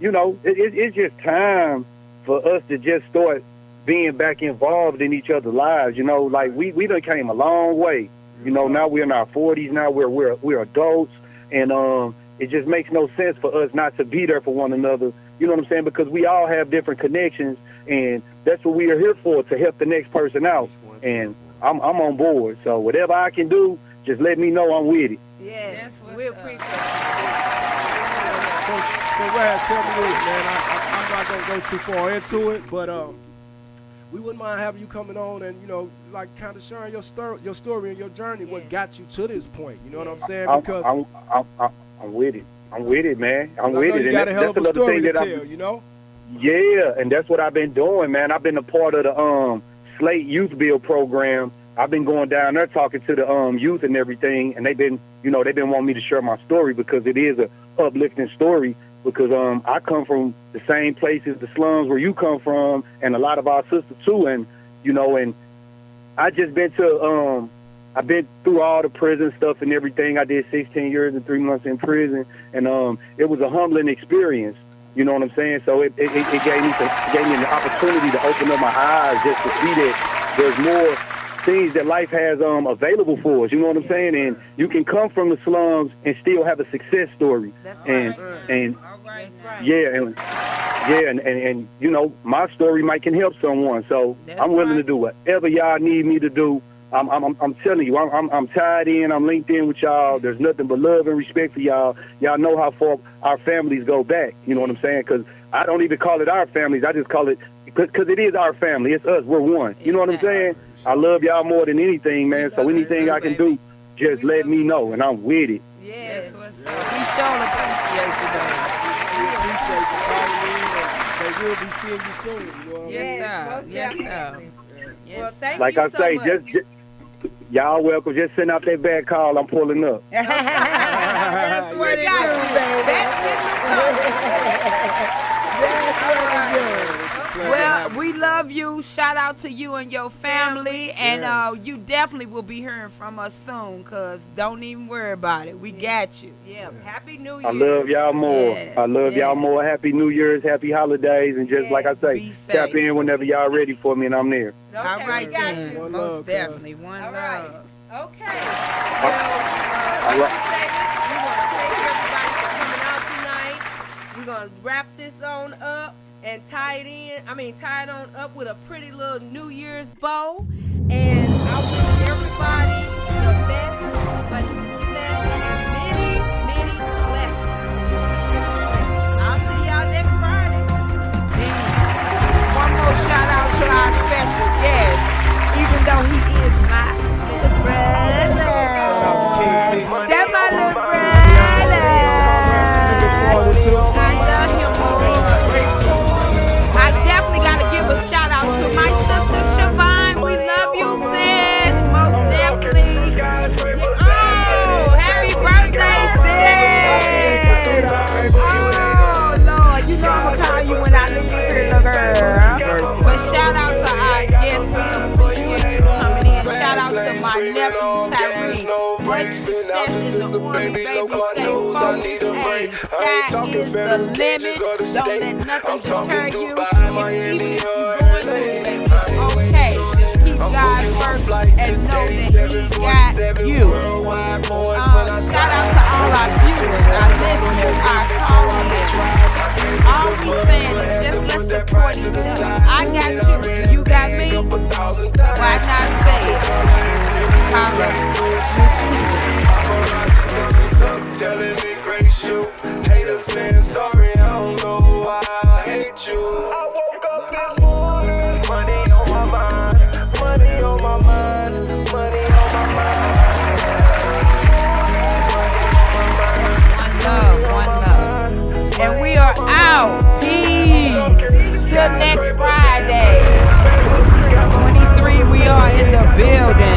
you know, it's just time for us to just start being back involved in each other's lives. You know, like we done came a long way. You know, now we're in our 40s. Now we're adults, and it just makes no sense for us not to be there for one another. You know what I'm saying? Because we all have different connections, and that's what we are here for, to help the next person out. And I'm on board. So whatever I can do, just let me know I'm with it. Yes, we appreciate it. So Raz, tell me this, man. I'm not gonna go too far into it, but we wouldn't mind having you coming on and, you know, like kind of sharing your story and your journey, what got you to this point. You know what I'm saying? Because I'm with it. I'm with it, man. I'm with it. You got a hell of a story to tell, you know? Yeah, and that's what I've been doing, man. I've been a part of the Slate Youth Build program. I've been going down there talking to the youth and everything, and they've been wanting me to share my story because it is a uplifting story. Because I come from the same places, the slums where you come from, and a lot of our sisters too. And you know, and I just been to I've been through all the prison stuff and everything. I did 16 years and 3 months in prison, and it was a humbling experience. You know what I'm saying? So it gave me an opportunity to open up my eyes just to see that there's more things that life has available for us. You know what I'm saying? And you can come from the slums and still have a success story. That's and right. And That's right. and you know, my story can help someone. So I'm willing to do whatever y'all need me to do. I'm telling you, I'm tied in. I'm linked in with y'all. There's nothing but love and respect for y'all. Y'all know how far our families go back. You know what I'm saying? Because I don't even call it our families. I just call it because it is our family. It's us. We're one. You know what I'm saying? I love y'all more than anything, man. So anything I can do, just let me know, and I'm with it. Yes, what's up? We sure appreciate you, baby. We appreciate you calling in, and they will be seeing you soon. You know what Yes, I sir. Yes, sir. Yes. Well, thank like you I so say, much. just y'all welcome. Just send out that bad call. I'm pulling up. That's what it is, baby. That's in the That's what it is. Well, we love you. Shout out to you and your family. And you definitely will be hearing from us soon, because don't even worry about it. We got you. Yeah, Happy New Year. I love y'all more. Yes, I love y'all more. Happy New Year's, happy holidays, and just like I say, tap in whenever y'all ready for me, and I'm there. Okay, All right, we got then. you. Most definitely. One love. Okay. Well, like you stated, we want to thank everybody for coming out tonight. We're going to wrap this on up and tie it on up with a pretty little New Year's bow. And I wish everybody the best, much success, and many, many blessings. I'll see y'all next Friday. Peace. One more shout out to our special guest, even though he is my little brother. That's my little brother. I love him more. I definitely got to give a shout out to my sister Siobhan. We love you, sis. Most definitely. Oh, happy birthday, sis. Oh, Lord. You know I'm going to call you when I leave here, little girl. But shout out to our guests. We appreciate you coming in. Shout out to my nephew, Tyree. Much success in the Army, baby. Stay focused. Hey, sky is the limit. Don't let nothing deter you. Even if you're going through it, it's okay. Just keep God first and know that He got you. Shout out to all our viewers, our listeners, our callers. All we saying is just let's support each other. I got you. You got me. Why not say it? Holla. Telling me great shoe. Haters saying sorry, I don't know why I hate you. I woke up this morning, money on my mind, money on my mind, money on my mind. One love. And we are out. Peace. Till next Friday. 23, we are in the building.